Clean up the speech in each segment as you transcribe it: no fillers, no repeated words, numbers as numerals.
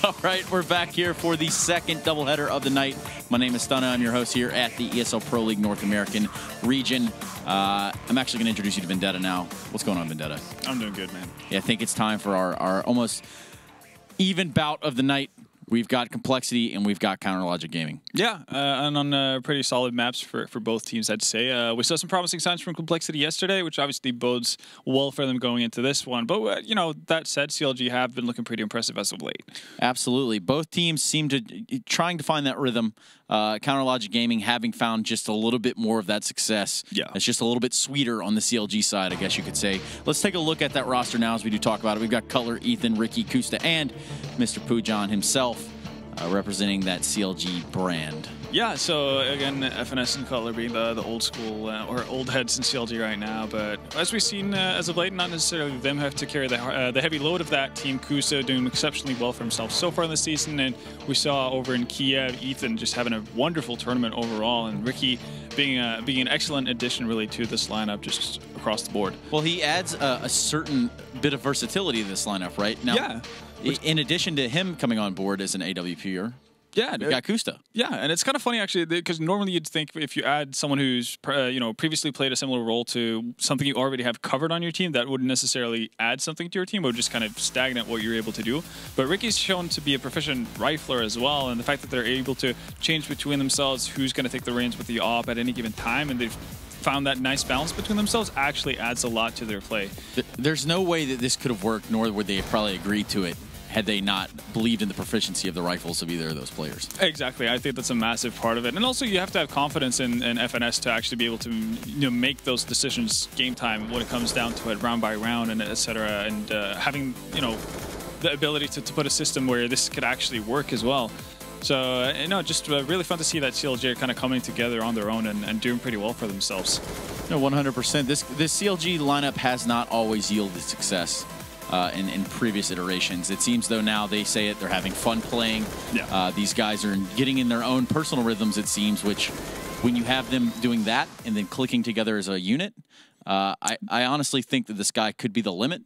All right, we're back here for the second doubleheader of the night. My name is Stunna. I'm your host here at the ESL Pro League North American region. I'm actually going to introduce you to Vendetta now. What's going on, Vendetta? I'm doing good, man. Yeah, I think it's time for our almost even bout of the night. We've got compLexity and we've got CounterLogic Gaming. Yeah, and on pretty solid maps for both teams, I'd say. We saw some promising signs from compLexity yesterday, which obviously bodes well for them going into this one. But, you know, that said, CLG have been looking pretty impressive as of late. Absolutely. Both teams seem to trying to find that rhythm. CounterLogic Gaming having found just a little bit more of that success. Yeah. It's just a little bit sweeter on the CLG side, I guess you could say. Let's take a look at that roster now as we do talk about it. We've got Cutler, Ethan, Ricky, Kusta, and Mr. Pujan himself representing that CLG brand. Yeah, so again, FNS and Cutler being the old school or old heads in CLG right now, but as we've seen as of late, not necessarily them have to carry the heavy load of that team. Kusa doing exceptionally well for himself so far in the season, and we saw over in Kiev, Ethan just having a wonderful tournament overall, and Ricky being an excellent addition really to this lineup just across the board. Well, he adds a certain bit of versatility to this lineup, right? Now, yeah. In addition to him coming on board as an AWPer, yeah, we got Kusta. Yeah, and it's kind of funny actually because normally you'd think if you add someone who's you know, previously played a similar role to something you already have covered on your team, that wouldn't necessarily add something to your team. It would just kind of stagnate what you're able to do. But Ricky's shown to be a proficient rifler as well, and the fact that they're able to change between themselves who's going to take the reins with the op at any given time, and they've found that nice balance between themselves actually adds a lot to their play. There's no way that this could have worked, nor would they have probably agreed to it had they not believed in the proficiency of the rifles of either of those players. Exactly. I think that's a massive part of it. And also you have to have confidence in FNS to actually be able to, you know, make those decisions game time when it comes down to it, round by round, and etc. And having, you know, the ability to put a system where this could actually work as well. So, you know, just really fun to see that CLG are kind of coming together on their own and doing pretty well for themselves. No, 100%. This CLG lineup has not always yielded success. In previous iterations. It seems though now they say it, they're having fun playing. Yeah. These guys are getting in their own personal rhythms, it seems, which when you have them doing that and then clicking together as a unit, I honestly think that this guy could be the limit.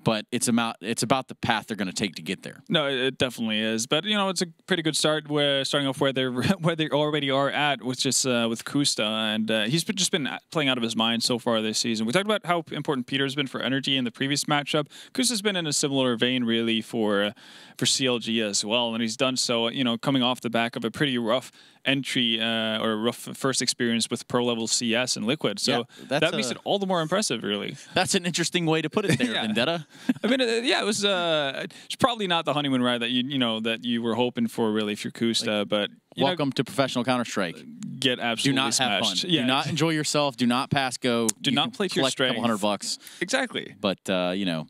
But it's about the path they're going to take to get there. No, it definitely is. But you know, it's a pretty good start. Starting off where they already are at, with just with Kusta, and he's just been playing out of his mind so far this season. We talked about how important Peter's been for energy in the previous matchup. Kusta's been in a similar vein really for CLG as well, and he's done so. You know, coming off the back of a pretty rough entry or rough first experience with pro level CS and Liquid. So yeah, that makes it all the more impressive, really. That's an interesting way to put it there, yeah. Vendetta. I mean, yeah, it's probably not the honeymoon ride that you were hoping for really for Kusta, like, but welcome to professional Counter-Strike. Get absolutely do not smashed. Have fun. Yeah. Do not enjoy yourself. Do not pass go. Do not play to your strength. $200. Exactly. But you know.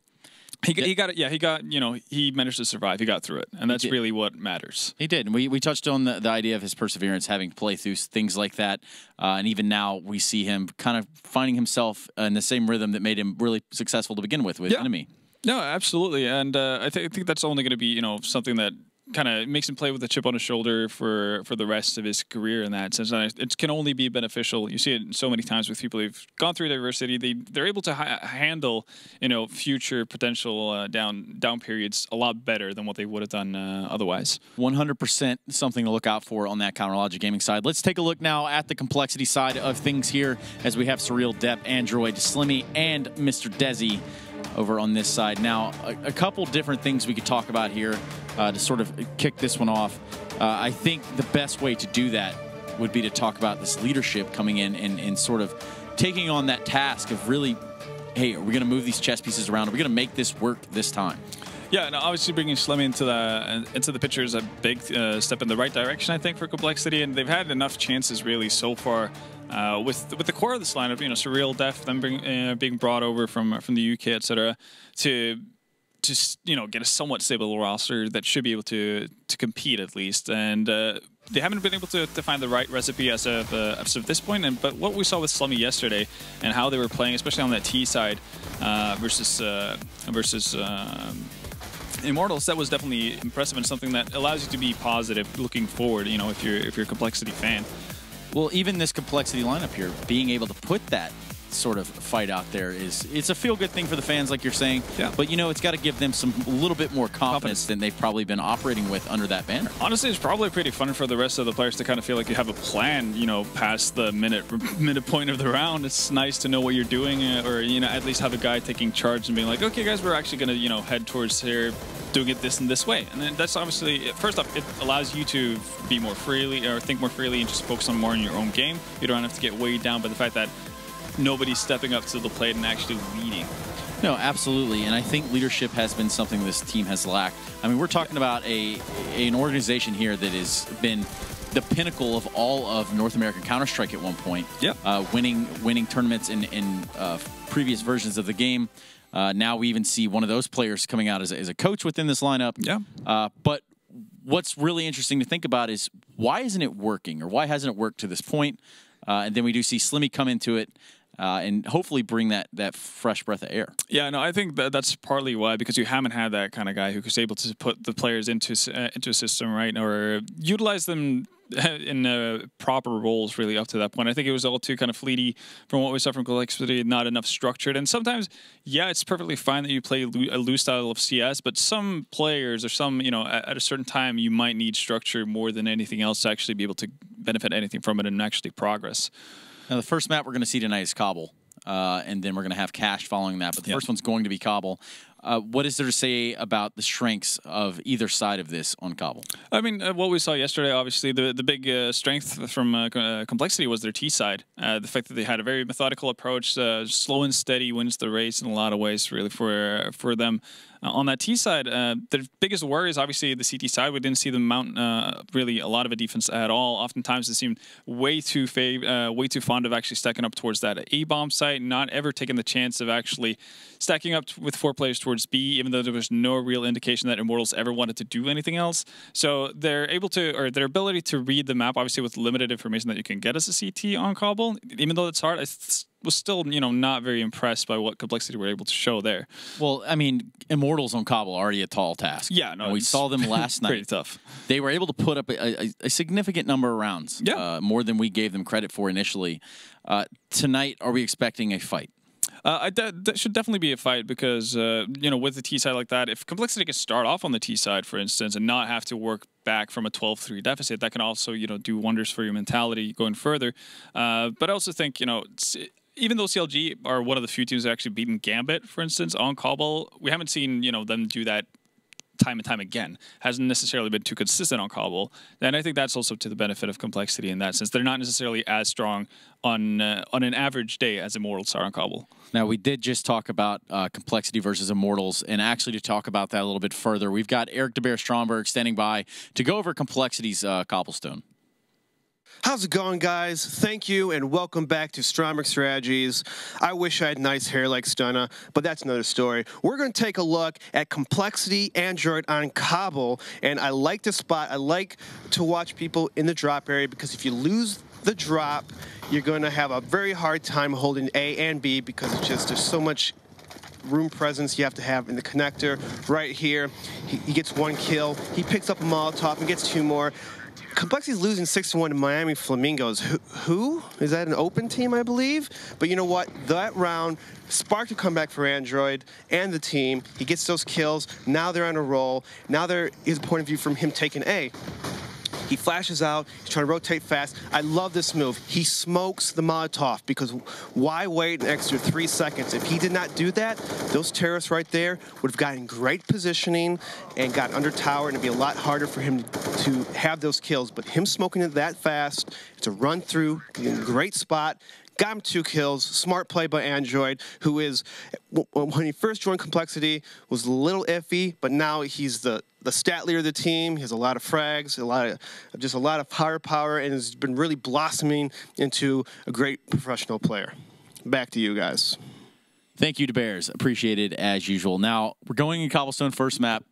He got it. Yeah, you know, he managed to survive. He got through it, and that's really what matters. He did. And we touched on the idea of his perseverance, having to play through things like that, and even now we see him kind of finding himself in the same rhythm that made him really successful to begin with Enemy. No, absolutely, and I think that's only going to be, you know, something that kind of makes him play with a chip on his shoulder for the rest of his career in that sense. And it can only be beneficial. You see it so many times with people who've gone through diversity. They're able to handle, you know, future potential down periods a lot better than what they would have done otherwise. 100% something to look out for on that CounterLogic Gaming side. Let's take a look now at the compLexity side of things here as we have Surreal, Depp, Android, Slimmy, and Mr. Desi over on this side. Now, a couple different things we could talk about here to sort of kick this one off. I think the best way to do that would be to talk about this leadership coming in and sort of taking on that task of really, hey, are we going to move these chess pieces around? Are we going to make this work this time? Yeah, and obviously bringing Slimmy into the picture is a big step in the right direction, I think, for compLexity, and they've had enough chances really so far with the core of this lineup, you know, Surreal, Def, them being brought over from the UK, etc., to just, you know, get a somewhat stable roster that should be able to compete at least, and they haven't been able to find the right recipe as of this point. But what we saw with Slummy yesterday and how they were playing, especially on that T side versus Immortals, that was definitely impressive and something that allows you to be positive looking forward, you know, if you're a compLexity fan. Well, even this compLexity lineup here, being able to put that sort of fight out there it's a feel-good thing for the fans, like you're saying. Yeah. But, you know, it's got to give them a little bit more confidence than they've probably been operating with under that banner. Honestly, it's probably pretty fun for the rest of the players to kind of feel like you have a plan, you know, past the minute point of the round. It's nice to know what you're doing, or, you know, at least have a guy taking charge and being like, okay, guys, we're actually going to, you know, head towards here, doing it this and this way. And then that's obviously, first off, it allows you to be more freely, or think more freely, and just focus on more in your own game. You don't have to get weighed down by the fact that nobody's stepping up to the plate and actually leading. No, absolutely, and I think leadership has been something this team has lacked. I mean, we're talking about an organization here that has been the pinnacle of all of North American Counter-Strike at one point. Yeah. Winning tournaments in previous versions of the game. Now we even see one of those players coming out as a coach within this lineup. Yeah. But what's really interesting to think about is why isn't it working, or why hasn't it worked to this point? And then we do see Slimmy come into it. And hopefully bring that fresh breath of air. Yeah, no, I think that's partly why, because you haven't had that kind of guy who's able to put the players into a system, right, or utilize them in proper roles really up to that point. I think it was all too kind of fleety from what we saw from compLexity, not enough structured. And sometimes, yeah, it's perfectly fine that you play a loose style of CS, but some players, or some, you know, at a certain time, you might need structure more than anything else to actually be able to benefit anything from it and actually progress. Now, the first map we're going to see tonight is CBble, and then we're going to have Cash following that. But the first one's going to be CBble. What is there to say about the strengths of either side of this on CBble? I mean, what we saw yesterday, obviously, the big strength from compLexity was their T side. The fact that they had a very methodical approach, slow and steady wins the race in a lot of ways, really, for them. On that T side, the biggest worry is obviously the CT side. We didn't see them mount really a lot of a defense at all. Oftentimes, they seemed way too fond of actually stacking up towards that A-bomb site, not ever taking the chance of actually stacking up with 4 players towards B, even though there was no real indication that Immortals ever wanted to do anything else. So they're able to, or their ability to read the map, obviously with limited information that you can get as a CT on CBble, even though it's hard, was still, you know, not very impressed by what compLexity were able to show there. Well, I mean, Immortals on CBble are already a tall task. Yeah, no, and we saw them last night. Pretty tough. They were able to put up a significant number of rounds, more than we gave them credit for initially. Tonight, are we expecting a fight? That should definitely be a fight, because, you know, with the T side like that, if compLexity can start off on the T side, for instance, and not have to work back from a 12-3 deficit, that can also, you know, do wonders for your mentality going further. But I also think, you know, even though CLG are one of the few teams that actually beaten Gambit, for instance, on CBble, we haven't seen, you know, them do that time and time again. Hasn't necessarily been too consistent on CBble, and I think that's also to the benefit of compLexity in that sense. They're not necessarily as strong on an average day as Immortals are on CBble. Now, we did just talk about compLexity versus Immortals, and actually to talk about that a little bit further, we've got Eric de Beer Stromberg standing by to go over compLexity's Cobblestone. How's it going, guys? Thank you, and welcome back to Stromberg Strategies. I wish I had nice hair like Stunna, but that's another story. We're going to take a look at compLexity Android on CBble, and I like to spot, I like to watch people in the drop area, because if you lose the drop, you're going to have a very hard time holding A and B, because it's just, there's so much room presence you have to have in the connector. Right here, he gets 1 kill, he picks up a Molotov and gets 2 more. compLexity's losing 6-1 to Miami Flamingos. Who? Is that an open team, I believe? But you know what? That round sparked a comeback for Android and the team. He gets those kills. Now they're on a roll. Now there is a point of view from him taking A. He flashes out. He's trying to rotate fast. I love this move. He smokes the Molotov, because why wait an extra 3 seconds? If he did not do that, those terrorists right there would have gotten great positioning and got under tower, and it'd be a lot harder for him to have those kills. But him smoking it that fast, it's a run through, in a great spot. Got him 2 kills. Smart play by Android, who is, when he first joined compLexity, was a little iffy, but now he's the stat leader of the team. He has a lot of frags, just a lot of firepower, and has been really blossoming into a great professional player. Back to you guys. Thank you, de Beers. Appreciated as usual. Now we're going in Cobblestone first map,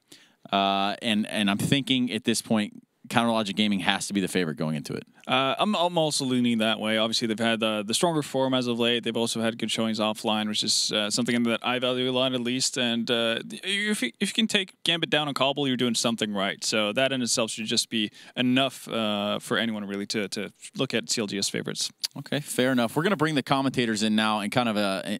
and I'm thinking at this point, CounterLogic Gaming has to be the favorite going into it? I'm also leaning that way. Obviously, they've had the stronger form as of late. They've also had good showings offline, which is something that I value a lot, at least. And if you can take Gambit down on cobble, you're doing something right. So that in itself should just be enough for anyone really to look at CLG as favorites. Okay, fair enough. We're going to bring the commentators in now and kind of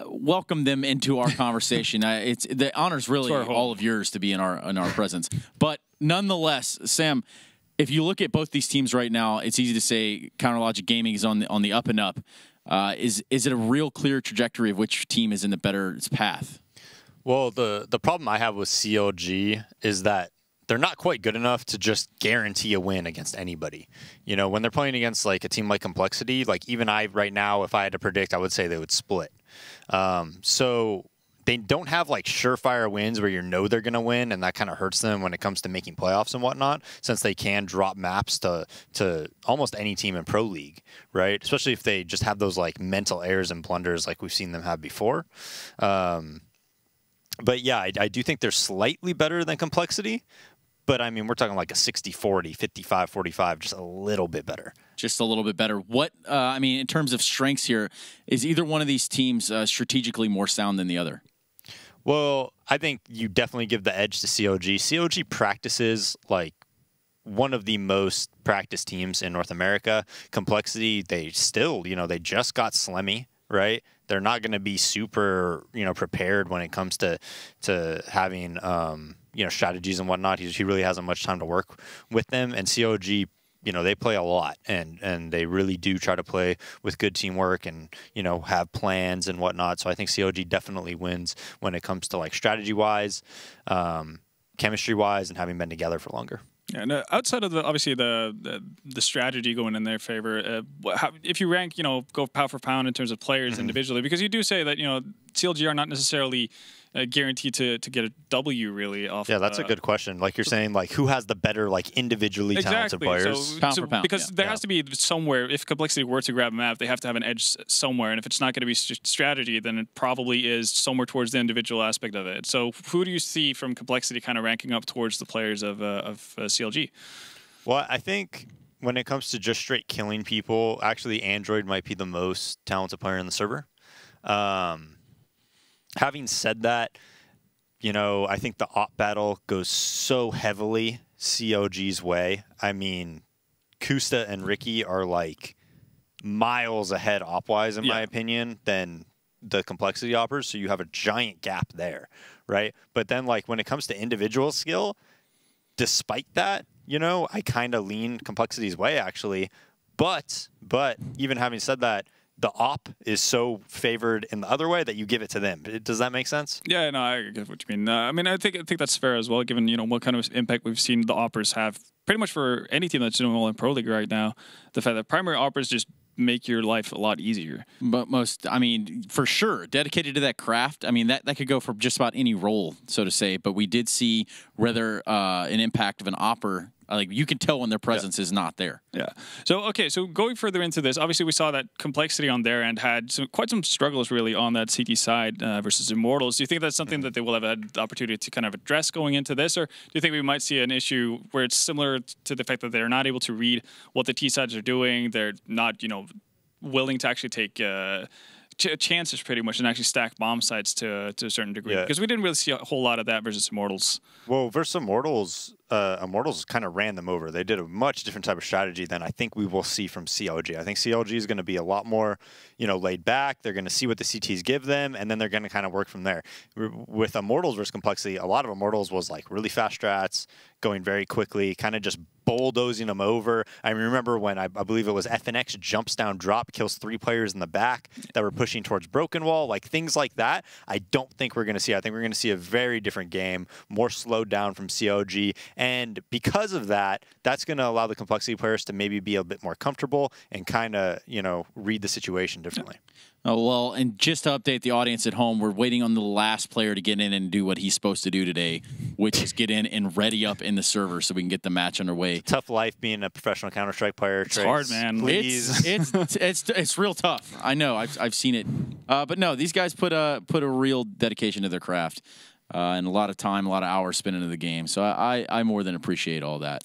welcome them into our conversation. It's the honor's really all of yours to be in our presence. But nonetheless, Sam, if you look at both these teams right now, it's easy to say CounterLogic Gaming is on the up and up. Is it a real clear trajectory of which team is in the better path? Well, the problem I have with CLG is that they're not quite good enough to just guarantee a win against anybody. You know, when they're playing against like a team like compLexity, like even right now, if I had to predict, I would say they would split. So they don't have like surefire wins where you know they're going to win, and that kind of hurts them when it comes to making playoffs and whatnot, since they can drop maps to almost any team in Pro League, right? Especially if they just have those like mental errors and blunders like we've seen them have before. But yeah, I do think they're slightly better than compLexity. But, I mean, we're talking like a 60-40, 55-45, just a little bit better. Just a little bit better. What, I mean, in terms of strengths here, is either one of these teams strategically more sound than the other? Well, I think you definitely give the edge to CLG. CLG practices like one of the most practiced teams in North America. compLexity, they still, you know, they just got Slemmy, right? They're not going to be super, you know, prepared when it comes to having, you know, strategies and whatnot. He really hasn't much time to work with them. And CLG, you know, they play a lot, and they really do try to play with good teamwork and, you know, have plans and whatnot. So I think CLG definitely wins when it comes to like strategy-wise, chemistry-wise, and having been together for longer. Yeah, and outside of obviously the strategy going in their favor, if you rank, you know, go pound for pound in terms of players individually, because you do say that, you know, CLG are not necessarily guaranteed to get a W really off. Yeah, that's a good question. Like you're saying, like who has the better like individually talented players? So, pound for pound, because there has to be somewhere. If compLexity were to grab a map, they have to have an edge somewhere, and if it's not going to be strategy, then it probably is somewhere towards the individual aspect of it. So who do you see from compLexity kind of ranking up towards the players of CLG? Well, I think when it comes to just straight killing people, actually Android might be the most talented player in the server. Having said that, you know, I think the op battle goes so heavily COG's way. I mean, Kusta and Ricky are like miles ahead op-wise, in my opinion, than the compLexity oppers. So you have a giant gap there, right? But then, like, when it comes to individual skill, despite that, you know, I kind of lean compLexity's way, actually. But even having said that, the op is so favored in the other way that you give it to them. Does that make sense? Yeah, no, I get what you mean. I mean, I think that's fair as well, given, you know, what kind of impact we've seen the oppers have pretty much for any team that's doing well in Pro League right now. The fact that primary oppers just make your life a lot easier. But I mean, for sure, dedicated to that craft. I mean, that could go for just about any role, so to say. But we did see rather an impact of an opper. Like, you can tell when their presence is not there. Yeah. So, okay, so going further into this, obviously we saw that compLexity on their end had quite some struggles really on that CT side versus Immortals. Do you think that's something that they will have had the opportunity to kind of address going into this? Or do you think we might see an issue where it's similar to the fact that they're not able to read what the T sides are doing? They're not, you know, willing to actually take chances pretty much and actually stack bomb sites to a certain degree? Because we didn't really see a whole lot of that versus Immortals. Well, versus Immortals, Immortals kind of ran them over. They did a much different type of strategy than I think we will see from CLG. I think CLG is going to be a lot more, you know, laid back. They're going to see what the CTs give them, and then they're going to kind of work from there. With Immortals versus compLexity, a lot of Immortals was like really fast strats, going very quickly, kind of just bulldozing them over. I remember when I believe it was FNX jumps down drop, kills 3 players in the back that were pushing towards Broken Wall, like things like that. I don't think we're going to see. I think we're going to see a very different game, more slowed down from CLG. And because of that, that's going to allow the compLexity players to maybe be a bit more comfortable and kind of, you know, read the situation differently. Oh, well, and just to update the audience at home, we're waiting on the last player to get in and do what he's supposed to do today, which is get in and ready up in the server so we can get the match underway. Tough life being a professional Counter-Strike player. It's hard, man. Please. It's real tough. I know. I've seen it. But no, these guys put a real dedication to their craft. and a lot of time, a lot of hours spent into the game. So I more than appreciate all that.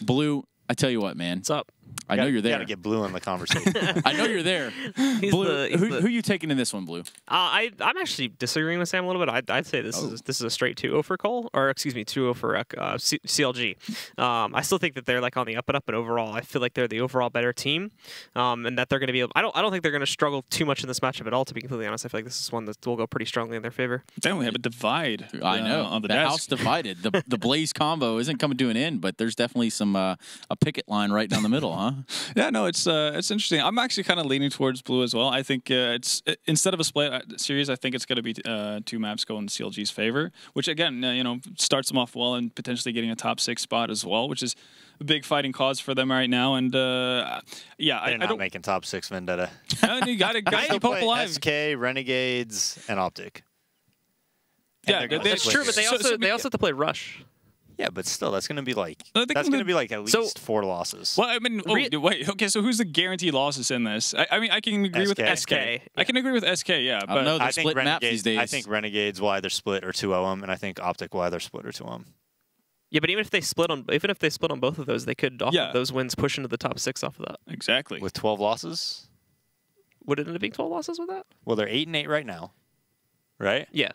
Blue, I tell you what, man. What's up? I know you're there. You gotta get Blue in the conversation. I know you're there. Blue, who you taking in this one, Blue? I'm actually disagreeing with Sam a little bit. I'd say this is a straight 2-0 for Cole, or excuse me, 2-0 for CLG. I still think that they're like on the up and up, but overall, I feel like they're the overall better team, and that they're going to be able. I don't think they're going to struggle too much in this matchup at all. To be completely honest, I feel like this is one that will go pretty strongly in their favor. Definitely have a divide. I know on the house divided. The Blaze combo isn't coming to an end, but there's definitely some a picket line right down the middle, huh? Yeah, no, it's interesting. I'm actually kind of leaning towards Blue as well. I think it's instead of a split series, I think it's going to be 2 maps going in CLG's favor, which again, starts them off well and potentially getting a top 6 spot as well, which is a big fighting cause for them right now. And yeah, They're not making top 6 Vendetta. You got to keep hope alive. SK, Renegades, and Optic. Yeah, that's true, but they also have to play Rush. Yeah, but still, that's going to be like I think that's going to be like at least 4 losses. Well, I mean, wait, okay, so who's the guaranteed losses in this? I mean, I can agree with SK. I can agree with SK, yeah. I don't know, I split maps these days. I think Renegades will either split or 2-0 them, and I think Optic will either split or 2-0 them. Yeah, but even if they split on both of those, they could off of those wins push into the top 6 off of that. Exactly. With 12 losses? Would it end up being 12 losses with that? Well, they're 8-8 right now, right? Yeah.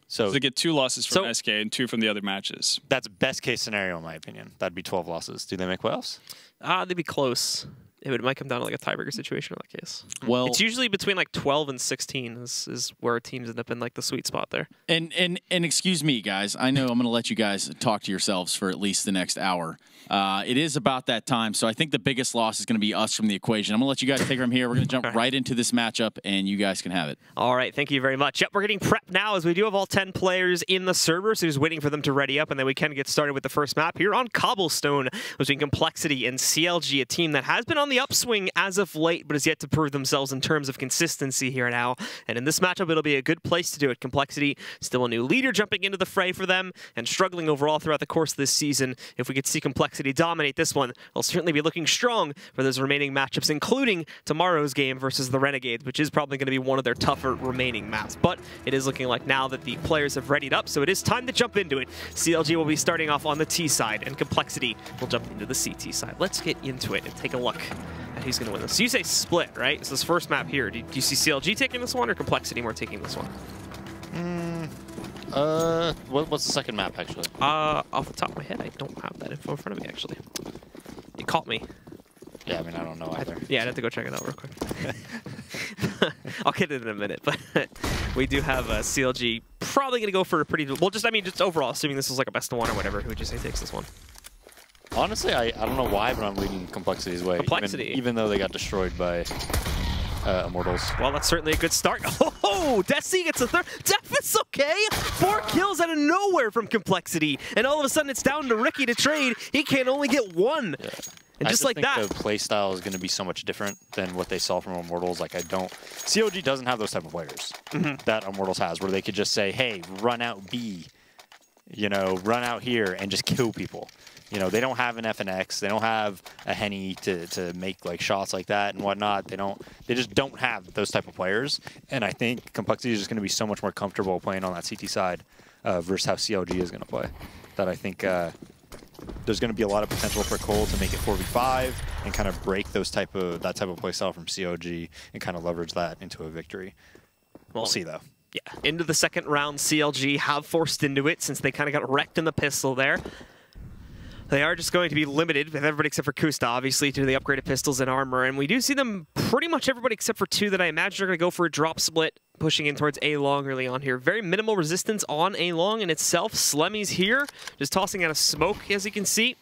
So they get 2 losses from SK and 2 from the other matches. That's best case scenario, in my opinion. That'd be 12 losses. Do they make playoffs? They'd be close. It might come down to like a tiebreaker situation in that case. Well, it's usually between like 12 and 16 is where teams end up in like the sweet spot there. And excuse me, guys. I know I'm going to let you guys talk to yourselves for at least the next hour. It is about that time, so I think the biggest loss is going to be us from the equation. I'm going to let you guys take from here. We're going to jump right into this matchup, and you guys can have it. All right, thank you very much. Yep, we're getting prepped now as we do have all 10 players in the server, so just waiting for them to ready up, and then we can get started with the first map here on Cobblestone between compLexity and CLG, a team that has been on the upswing as of late, but has yet to prove themselves in terms of consistency here now. And in this matchup, it'll be a good place to do it. compLexity, still a new leader jumping into the fray for them, and struggling overall throughout the course of this season. If we could see compLexity dominate this one, they'll certainly be looking strong for those remaining matchups, including tomorrow's game versus the Renegades, which is probably going to be one of their tougher remaining maps. But it is looking like now that the players have readied up, so it is time to jump into it. CLG will be starting off on the T side, and compLexity will jump into the CT side. Let's get into it and take a look at who's going to win this. So you say split, right? So this first map here, do you see CLG taking this one or compLexity more taking this one? What's the second map, actually? Off the top of my head, I don't have that info in front of me, actually. You caught me. Yeah, I mean, I don't know either. Yeah, I'd have to go check it out real quick. I'll get it in a minute, but we do have CLG probably going to go for a pretty... Well, just overall, assuming this is like a best of 1 or whatever, who would you say takes this one? Honestly, I don't know why, but I'm leading compLexity's way. compLexity. Even though they got destroyed by Immortals. Well, that's certainly a good start. Oh, Desi gets a third. Def is okay. 4 kills out of nowhere from compLexity. And all of a sudden, it's down to Ricky to trade. He can only get 1. Yeah. And just like that. The play style is going to be so much different than what they saw from Immortals. Like, CLG doesn't have those type of players that Immortals has, where they could just say, hey, run out B, run out here and just kill people. They don't have an FNX. They don't have a Henny to make like shots like that and whatnot. They just don't have those type of players. And I think compLexity is just going to be so much more comfortable playing on that CT side versus how CLG is going to play. That I think there's going to be a lot of potential for Cole to make it 4v5 and kind of break that type of play style from CLG and kind of leverage that into a victory. We'll see though. Yeah, into the second round, CLG have forced into it since they kind of got wrecked in the pistol there. They are just going to be limited with everybody except for Kusta, obviously, to the upgraded pistols and armor. And we do see them pretty much everybody except for 2 that I imagine are going to go for a drop split, pushing in towards A-Long early on here. Very minimal resistance on A-Long in itself. Slemmy's here, just tossing out a smoke, as you can see.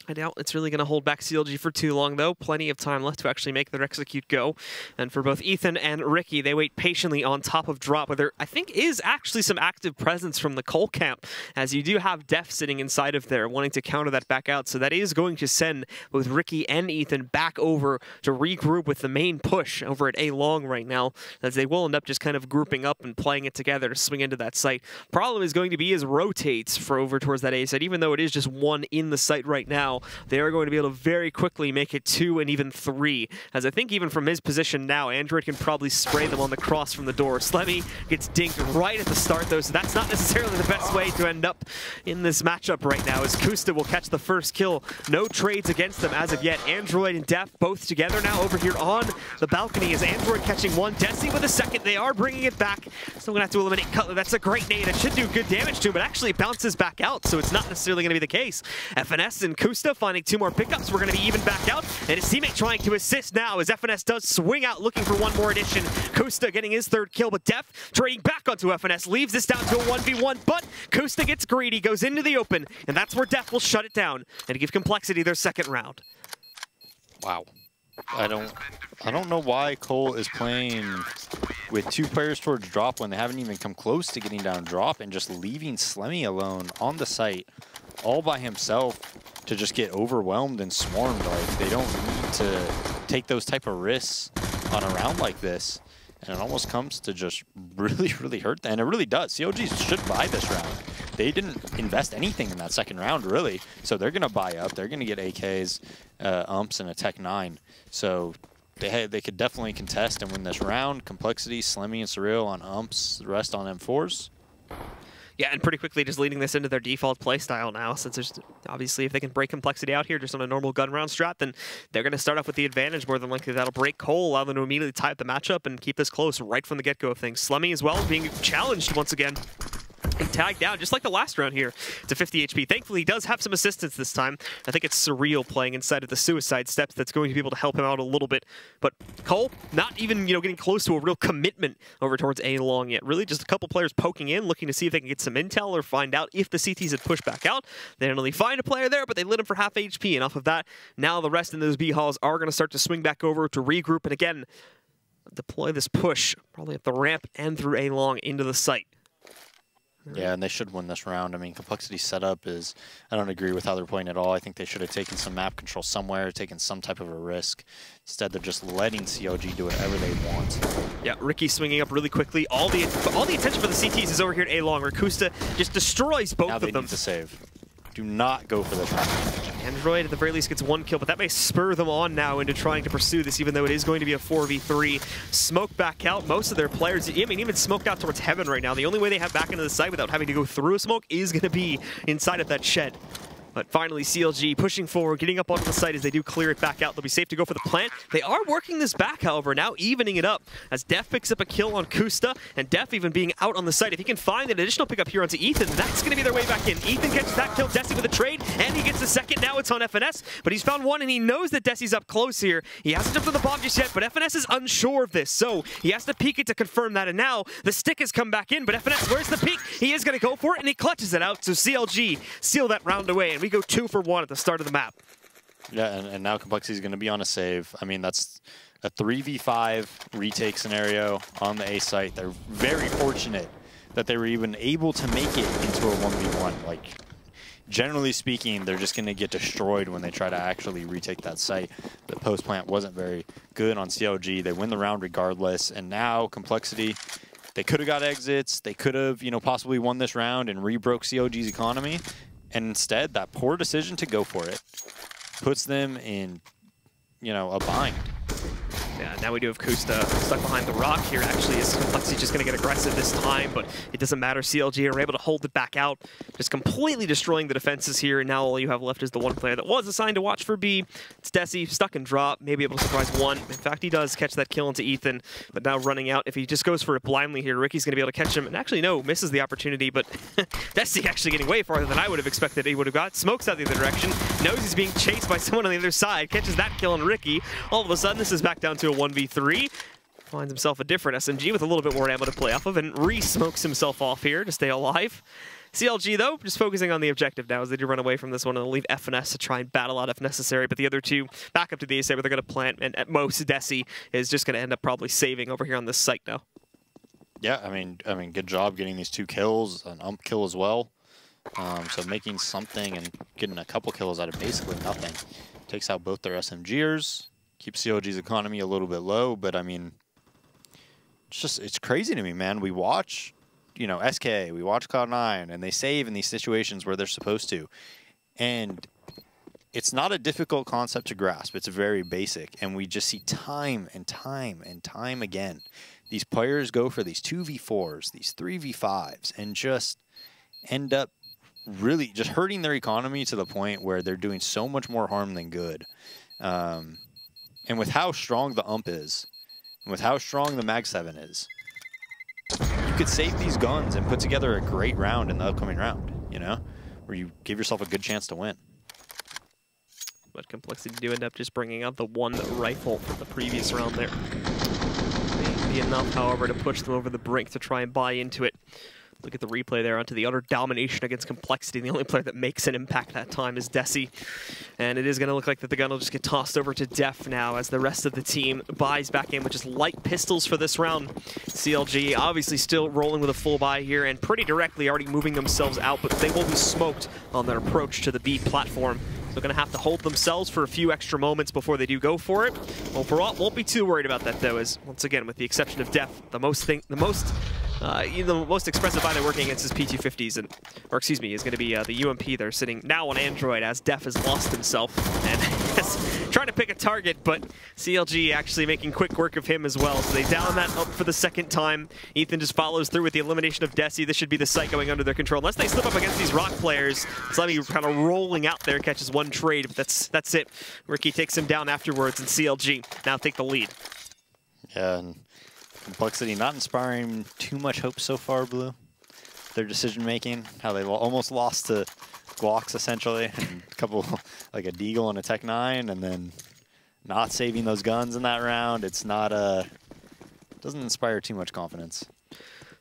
I doubt it's really going to hold back CLG for too long, though. Plenty of time left to actually make their execute go. And for both Ethan and Ricky, they wait patiently on top of drop, where there, I think, is actually some active presence from the Cole camp, as you do have Def sitting inside of there, wanting to counter that back out. So that is going to send both Ricky and Ethan back over to regroup with the main push over at A-Long right now, as they will end up just kind of grouping up and playing it together to swing into that site. Problem is going to be his rotates for over towards that A site, even though it is just 1 in the site right now. now, they are going to be able to very quickly make it 2 and even 3. As I think even from his position now, Android can probably spray them on the cross from the door. Slemmy gets dinked right at the start though, so that's not necessarily the best way to end up in this matchup right now, as Kusta will catch the first kill. No trades against them as of yet. Android and Def both together now over here on the balcony, as Android catching one, Desi with a second. They are bringing it back. Still gonna have to eliminate Cutler. That's a great nade. It should do good damage to him, but actually bounces back out, so it's not necessarily gonna be the case. FNS and Kusta finding 2 more pickups. We're gonna be even back out, and his teammate trying to assist now as FNS does swing out looking for one more addition. Kusta getting his 3rd kill, but Def trading back onto FNS, leaves this down to a 1v1, but Kusta gets greedy, goes into the open, and that's where Def will shut it down and give compLexity their 2nd round. Wow. I don't know why Cole is playing with 2 players towards drop when they haven't even come close to getting down drop, and just leaving Slemmy alone on the site all by himself to just get overwhelmed and swarmed. Like, they don't need to take those type of risks on a round like this. And it almost comes to just really, really hurt them. And it really does. CLG should buy this round. They didn't invest anything in that 2nd round, really. So they're going to buy up. They're going to get AKs, umps, and a Tech 9. So they could definitely contest and win this round. compLexity, Slemmy, and Surreal on umps. The rest on M4s. Yeah, and pretty quickly just leading this into their default playstyle now, since there's obviously, if they can break compLexity out here just on a normal gun round strat, then they're going to start off with the advantage. More than likely that'll break Cole, allow them to immediately tie up the matchup and keep this close right from the get-go of things. Slemmy as well being challenged once again. And tagged down, just like the last round here, to 50 HP. Thankfully, he does have some assistance this time. I think it's Surreal playing inside of the suicide steps that's going to be able to help him out a little bit. But Cole, not even, getting close to a real commitment over towards A-Long yet. Really just a couple players poking in, looking to see if they can get some intel or find out if the CTs had pushed back out. They didn't really find a player there, but they lit him for half HP. And off of that, now the rest in those B-halls are going to start to swing back over to regroup. And again, deploy this push, probably at the ramp and through A-Long into the site. Yeah, and they should win this round. I mean, compLexity's setup is, I don't agree with how they're playing at all. I think they should have taken some map control somewhere, taken some type of a risk. Instead, they're just letting CLG do whatever they want. Yeah, Ricky swinging up really quickly. All the attention for the CTs is over here at A-Long, where Kusta just destroys both now of them. They need to save. Do not go for this round. Android at the very least gets 1 kill, but that may spur them on now into trying to pursue this, even though it is going to be a 4v3. Smoke back out. Most of their players, I mean, even smoked out towards heaven right now. The only way they have back into the site without having to go through a smoke is going to be inside of that shed. But finally, CLG pushing forward, getting up onto the site as they do clear it back out. They'll be safe to go for the plant. They are working this back, however, now evening it up as Def picks up a kill on Kusta, and Def even being out on the site. If he can find an additional pickup here onto Ethan, that's going to be their way back in. Ethan catches that kill, Desi with a trade, and he gets the second. Now it's on FNS, but he's found one, and he knows that Desi's up close here. He hasn't jumped on the bomb just yet, but FNS is unsure of this, so he has to peek it to confirm that, and now the stick has come back in, but FNS, where's the peek? He is going to go for it, and he clutches it out, so CLG seal that round away, and we go 2 for 1 at the start of the map. Yeah, and now compLexity is going to be on a save. I mean, that's a 3v5 retake scenario on the A site. They're very fortunate that they were even able to make it into a 1v1. Like, generally speaking, they're just going to get destroyed when they try to actually retake that site. The post plant wasn't very good on CLG. They win the round regardless, and now compLexity, they could have got exits. They could have, possibly won this round and rebroke CLG's economy. And instead, that poor decision to go for it puts them in, a bind. Yeah, now we do have Kusta stuck behind the rock here. Actually, is compLexity just going to get aggressive this time, but it doesn't matter. CLG are able to hold it back out, just completely destroying the defenses here. And now all you have left is the one player that was assigned to watch for B. It's Desi, stuck in drop, maybe able to surprise one. In fact, he does catch that kill into Ethan, but now running out. If he just goes for it blindly here, Ricky's going to be able to catch him. And actually, no, misses the opportunity, but Desi actually getting way farther than I would have expected he would have got. Smokes out the other direction, knows he's being chased by someone on the other side, catches that kill on Ricky. All of a sudden, this is back down to a 1v3. Finds himself a different SMG with a little bit more ammo to play off of, and re-smokes himself off here to stay alive. CLG, though, just focusing on the objective now as they do run away from this one, and they'll leave FNS to try and battle out if necessary. But the other two back up to the A side where they're going to plant, and at most, Desi is just going to end up probably saving over here on this site now. Yeah, I mean, good job getting these 2 kills, an ump kill as well. So making something and getting a couple kills out of basically nothing. Takes out both their SMGers. Keeps CLG's economy a little bit low, but I mean, it's crazy to me, man. We watch, SK, we watch Cloud9, and they save in these situations where they're supposed to. And it's not a difficult concept to grasp. It's very basic, and we just see time and time and time again. These players go for these 2v4s, these 3v5s, and just end up really just hurting their economy to the point where they're doing so much more harm than good. And with how strong the ump is, and with how strong the Mag 7 is, you could save these guns and put together a great round in the upcoming round, you know, where you give yourself a good chance to win. But compLexity do end up just bringing out the one rifle from the previous round there. May be enough, however, to push them over the brink to try and buy into it. Look at the replay there onto the utter domination against compLexity. The only player that makes an impact that time is Desi. And it is going to look like that the gun will just get tossed over to Def now as the rest of the team buys back in with just light pistols for this round. CLG obviously still rolling with a full buy here and pretty directly already moving themselves out, but they will be smoked on their approach to the B platform. They're going to have to hold themselves for a few extra moments before they do go for it. Overall, won't be too worried about that though, as once again, with the exception of Def, the most expressive buy they're working against is P250s, and, or excuse me, is going to be the UMP. They're sitting now on Android as Def has lost himself and is trying to pick a target, but CLG actually making quick work of him as well. So they down that up for the second time. Ethan just follows through with the elimination of Desi. This should be the site going under their control. Unless they slip up against these rock players, Slemmy kind of rolling out there, catches one trade, but that's it. Ricky takes him down afterwards, and CLG now take the lead. Yeah, and compLexity not inspiring too much hope so far, Blue. Their decision-making, how they almost lost to Glocks, essentially, and a couple, like a Deagle and a Tech 9, and then not saving those guns in that round. It's not doesn't inspire too much confidence.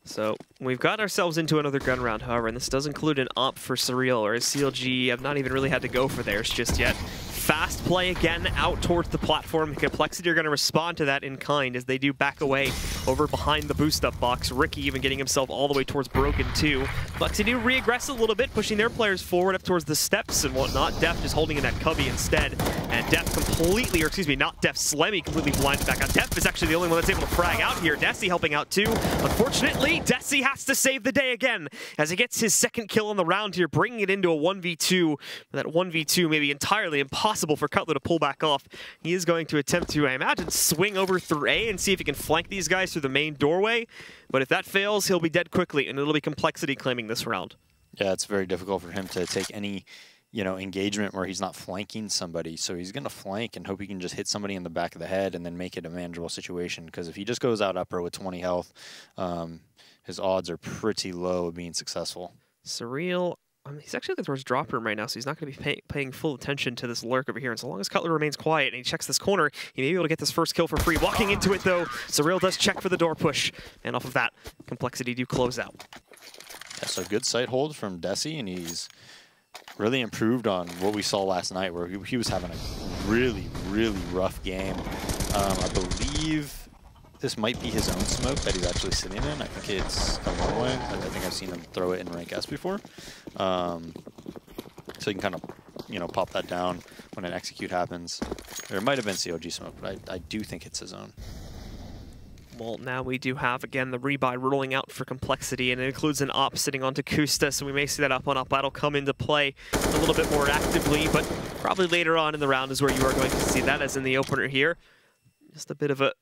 So we've got ourselves into another gun round, however, and this does include an op for Surreal, or CLG have not even really had to go for theirs just yet. Fast play again out towards the platform. compLexity are going to respond to that in kind as they do back away over behind the boost-up box. Ricky even getting himself all the way towards Broken too. compLexity do re-aggress a little bit, pushing their players forward up towards the steps and whatnot. Def just holding in that cubby instead. And Def completely, or excuse me, not Def, Slemmy completely blinded back on. Def is actually the only one that's able to frag out here. Desi helping out too. Unfortunately, Desi has to save the day again as he gets his second kill on the round here, bringing it into a 1v2. That 1v2 may be entirely impossible for Cutler to pull back off. He is going to attempt to, I imagine, swing over through A and see if he can flank these guys through the main doorway. But if that fails, he'll be dead quickly, and it'll be compLexity claiming this round. Yeah, it's very difficult for him to take any, you know, engagement where he's not flanking somebody. So he's going to flank and hope he can just hit somebody in the back of the head and then make it a manageable situation. Because if he just goes out upper with 20 health, his odds are pretty low of being successful. Surreal. He's actually looking towards drop room right now, so he's not going to be paying full attention to this lurk over here. And so long as Cutler remains quiet and he checks this corner, he may be able to get this first kill for free. Walking into it, though, Surreal does check for the door push. And off of that, compLexity do close out. Yeah, so good sight hold from Desi, and he's really improved on what we saw last night, where he was having a really, really rough game. I believe this might be his own smoke that he's actually sitting in. I think it's a long way. I think I've seen him throw it in rank S before. So you can kind of, you know, pop that down when an execute happens. Or it might have been CLG smoke, but I do think it's his own. Well, now we do have, again, the rebuy rolling out for compLexity, and it includes an op sitting onto Kusta, so we may see that up-on-up battle come into play a little bit more actively, but probably later on in the round is where you are going to see that, as in the opener here. Just a bit of a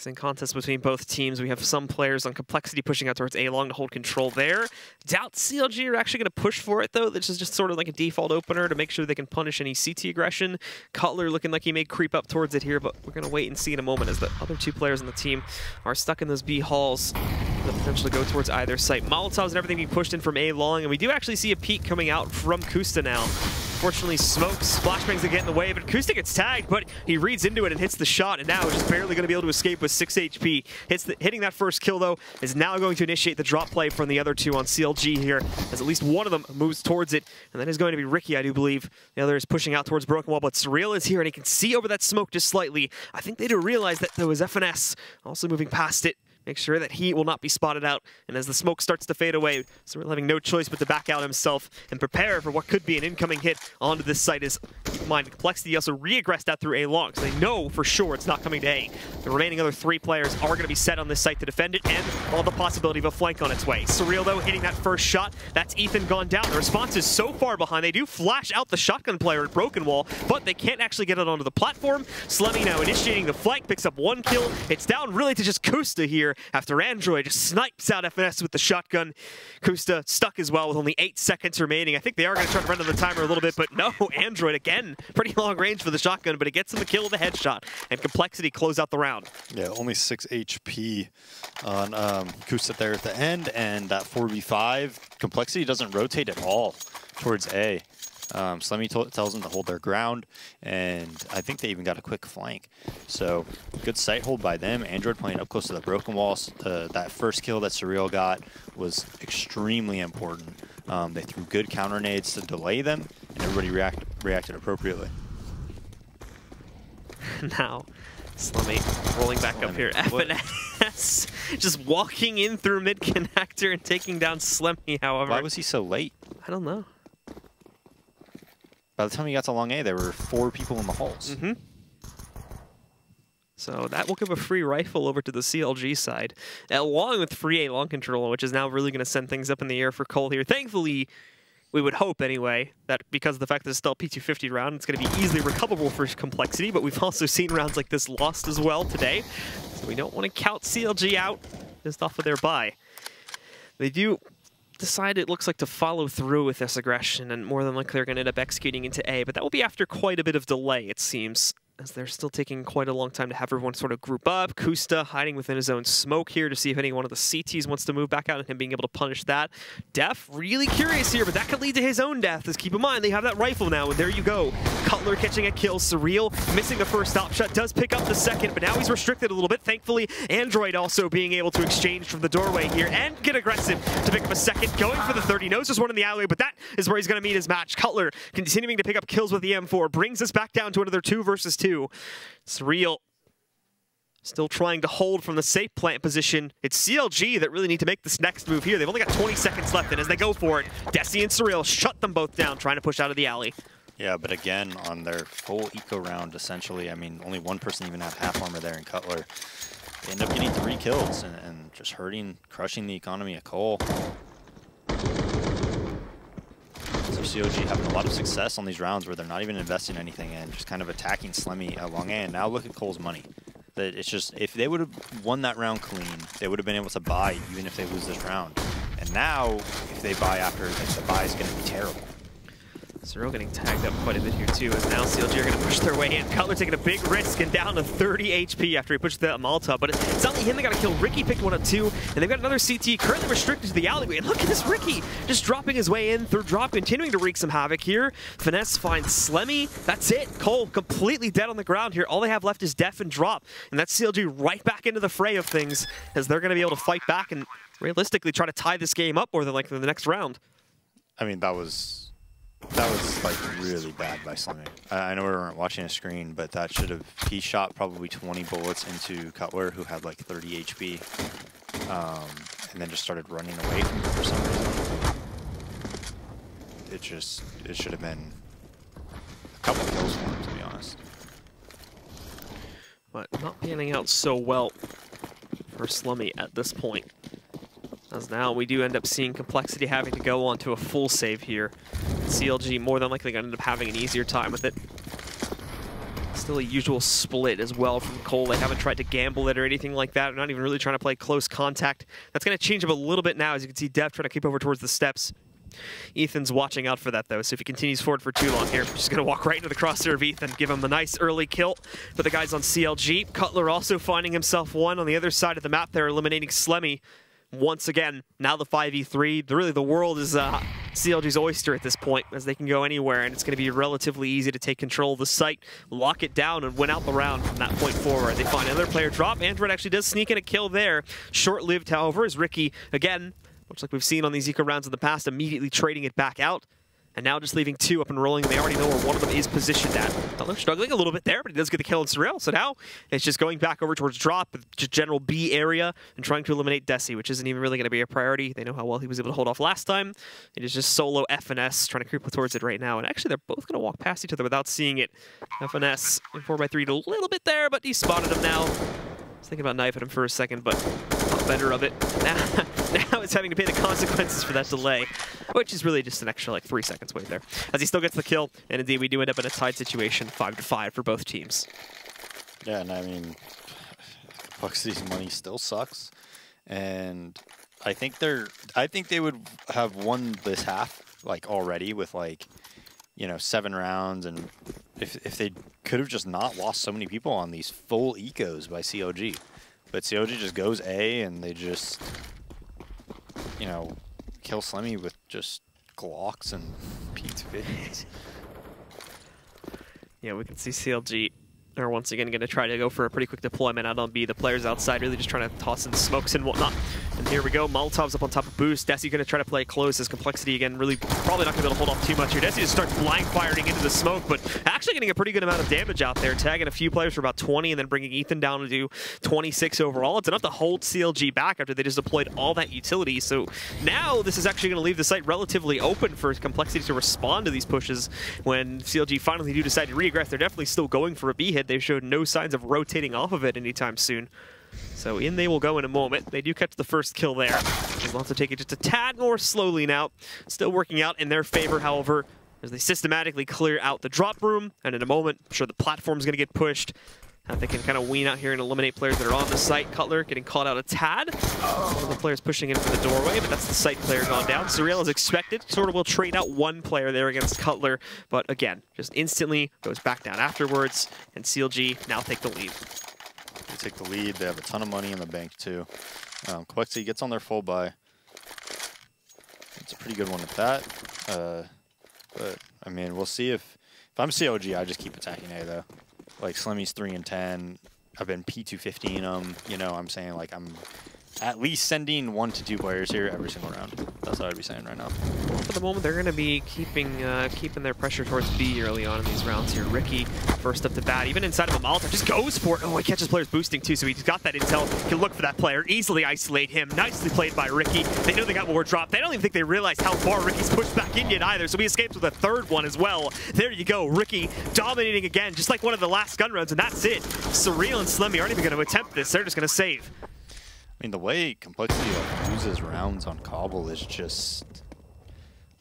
in contest between both teams. We have some players on compLexity pushing out towards A-long to hold control there. Doubt CLG are actually going to push for it, though. This is just sort of like a default opener to make sure they can punish any CT aggression. Cutler looking like he may creep up towards it here, but we're going to wait and see in a moment as the other two players on the team are stuck in those B halls. They'll potentially go towards either site. Molotovs and everything being pushed in from A-long, and we do actually see a peek coming out from Kusta now. Fortunately, smokes, flashbangs that get in the way, but Kusta gets tagged, but he reads into it and hits the shot, and now is just barely going to be able to escape with 6 HP. Hitting that first kill, though, is now going to initiate the drop play from the other two on CLG here, as at least one of them moves towards it, and that is going to be Ricky, I do believe. The other is pushing out towards Broken Wall, but Surreal is here, and he can see over that smoke just slightly. I think they do realize that there was FNS also moving past it. make sure that he will not be spotted out. And as the smoke starts to fade away, Surreal having no choice but to back out himself and prepare for what could be an incoming hit onto this site. Is, keep in mind, compLexity also re-aggressed out through A long, so they know for sure it's not coming to A. The remaining other 3 players are going to be set on this site to defend it, and all the possibility of a flank on its way. Surreal, though, hitting that first shot. That's Ethan gone down. The response is so far behind. They do flash out the shotgun player at Broken Wall, but they can't actually get it onto the platform. Slemmy now initiating the flank, picks up 1 kill. It's down really to just Kusta here after Android just snipes out FNS with the shotgun. Kusta stuck as well with only 8 seconds remaining. I think they are going to try to run on the timer a little bit, but no, Android again, pretty long range for the shotgun, but it gets him a kill with a headshot, and compLexity close out the round. Yeah, only 6 HP on Kusta there at the end, and that 4v5, compLexity doesn't rotate at all towards A. Slemmy tells them to hold their ground, and I think they even got a quick flank. So good sight hold by them. Android playing up close to the broken walls. That first kill that Surreal got was extremely important. They threw good counter nades to delay them, and everybody reacted appropriately. Now, Slemmy rolling back up here. FNS just walking in through mid connector and taking down Slemmy, however. Why was he so late? I don't know. By the time he got to long A, there were 4 people in the halls. So that will give a free rifle over to the CLG side, along with free A long control, which is now really going to send things up in the air for Cole here. Thankfully, we would hope anyway, that because of the fact that it's still a P250 round, it's going to be easily recoverable for compLexity, but we've also seen rounds like this lost as well today. So we don't want to count CLG out just off of their bye. They do decide, it looks like, to follow through with this aggression, and more than likely they're going to end up executing into A, but that will be after quite a bit of delay, it seems, as they're still taking quite a long time to have everyone sort of group up. Kusta hiding within his own smoke here to see if any one of the CTs wants to move back out and him being able to punish that. Def, really curious here, but that could lead to his own death, as keep in mind, they have that rifle now, and there you go. Cutler catching a kill. Surreal missing the first stop shot, does pick up the second, but now he's restricted a little bit. Thankfully, Android also being able to exchange from the doorway here and get aggressive to pick up a second, going for the 30. Knows there's one in the alleyway, but that is where he's going to meet his match. Cutler continuing to pick up kills with the M4, brings us back down to another 2 versus 2. Surreal still trying to hold from the safe plant position. It's CLG that really need to make this next move here. They've only got 20 seconds left, and as they go for it, Desi and Surreal shut them both down, trying to push out of the alley. Yeah, but again, on their full eco round, essentially, I mean, only 1 person even had half armor there in Cutler. They end up getting 3 kills and just crushing the economy of Cole. So COG having a lot of success on these rounds where they're not even investing anything and just kind of attacking Slemmy along A. And now look at Cole's money. That it's just, if they would have won that round clean, they would have been able to buy even if they lose this round. And now, if they buy after, like, the buy is going to be terrible. Surreal getting tagged up quite a bit here too, as now CLG are going to push their way in. Cutler taking a big risk and down to 30 HP after he pushed the Molotov, but it's not only him they got to kill. Ricky picked one up too, and they've got another CT currently restricted to the alleyway. And look at this Ricky, just dropping his way in through drop, continuing to wreak some havoc here. Finesse finds Slemmy. That's it. Cole completely dead on the ground here. All they have left is Def and drop, and that's CLG right back into the fray of things, as they're going to be able to fight back and realistically try to tie this game up more than likely in the next round. I mean, that was like really bad by Slemmy. I know we weren't watching a screen, but that should have, he shot probably 20 bullets into Cutler, who had like 30 HP, and then just started running away from him for some reason. It should have been a couple of kills for him, to be honest. But not panning out so well for Slemmy at this point. As now we do end up seeing compLexity having to go on to a full save here. CLG more than likely going to end up having an easier time with it. Still a usual split as well from Cole. They haven't tried to gamble it or anything like that. They're not even really trying to play close contact. That's going to change up a little bit now, as you can see Dev trying to keep over towards the steps. Ethan's watching out for that, though, so if he continues forward for too long here, just going to walk right into the crosshair of Ethan, give him a nice early kill for the guys on CLG. Cutler also finding himself one on the other side of the map there, eliminating Slemmy. Once again, now the 5v3, really the world is CLG's oyster at this point, as they can go anywhere, and it's going to be relatively easy to take control of the site, lock it down, and win out the round from that point forward. They find another player drop. Android actually does sneak in a kill there. Short-lived, however, is Ricky, again, much like we've seen on these eco rounds in the past, immediately trading it back out. And now just leaving 2 up and rolling. They already know where one of them is positioned at. Cutler struggling a little bit there, but he does get the kill on Surreal. So now it's just going back over towards drop, just general B area, and trying to eliminate Desi, which isn't even really going to be a priority. They know how well he was able to hold off last time. It is just solo FNS trying to creep towards it right now. And actually, they're both going to walk past each other without seeing it. FNS in 4x3 a little bit there, but he spotted him now. I was thinking about knifing him for a second, but thought better of it. Now it's having to pay the consequences for that delay, which is really just an extra like 3 seconds wait there. As he still gets the kill, and indeed we do end up in a tied situation, 5-5 for both teams. Yeah, and I mean, complexity's money still sucks, and I think they would have won this half like already with like, you know, 7 rounds, and if they could have just not lost so many people on these full ecos by CLG. But CLG just goes A, and they just, you know, kill Slemmy with just Glocks and P250s. Yeah, we can see CLG are once again going to try to go for a pretty quick deployment out on B. The players outside really just trying to toss in smokes and whatnot. And here we go. Molotov's up on top of Boost. Desi going to try to play close as compLexity again. Really probably not going to be able to hold off too much here. Desi just starts blind firing into the smoke, but actually getting a pretty good amount of damage out there. Tagging a few players for about 20 and then bringing Ethan down to do 26 overall. It's enough to hold CLG back after they just deployed all that utility. So now this is actually going to leave the site relatively open for compLexity to respond to these pushes. When CLG finally do decide to reaggress, they're definitely still going for a B hit. They've showed no signs of rotating off of it anytime soon. So in they will go in a moment. They do catch the first kill there. They'll have to take it just a tad more slowly now. Still working out in their favor, however, as they systematically clear out the drop room. And in a moment, I'm sure the platform's going to get pushed. They can kind of wean out here and eliminate players that are on the site. Cutler getting caught out a tad. One of the players pushing in for the doorway, but that's the site player gone down. Surreal, as expected, sort of will trade out one player there against Cutler. But again, just instantly goes back down afterwards. And CLG now take the lead. They take the lead. They have a ton of money in the bank, too. compLexity gets on their full buy. It's a pretty good one at that. But, I mean, we'll see if I'm CLG, I just keep attacking A, though. Like, Slemmy's 3 and 10. I've been P250ing them. You know, I'm saying, like, I'm at least sending 1 to 2 players here every single round. That's what I'd be saying right now. Well, for the moment, they're going to be keeping their pressure towards B early on in these rounds here. Ricky, first up to bat, even inside of a Molotov, just goes for it. Oh, he catches players boosting too, so he's got that intel. He can look for that player, easily isolate him. Nicely played by Ricky. They know they got more drop. They don't even think they realized how far Ricky's pushed back in yet either, so he escapes with a third one as well. There you go, Ricky dominating again, just like one of the last gun runs, and that's it. Surreal and Slemmy aren't even going to attempt this. They're just going to save. I mean, the way compLexity like, loses rounds on CBble is just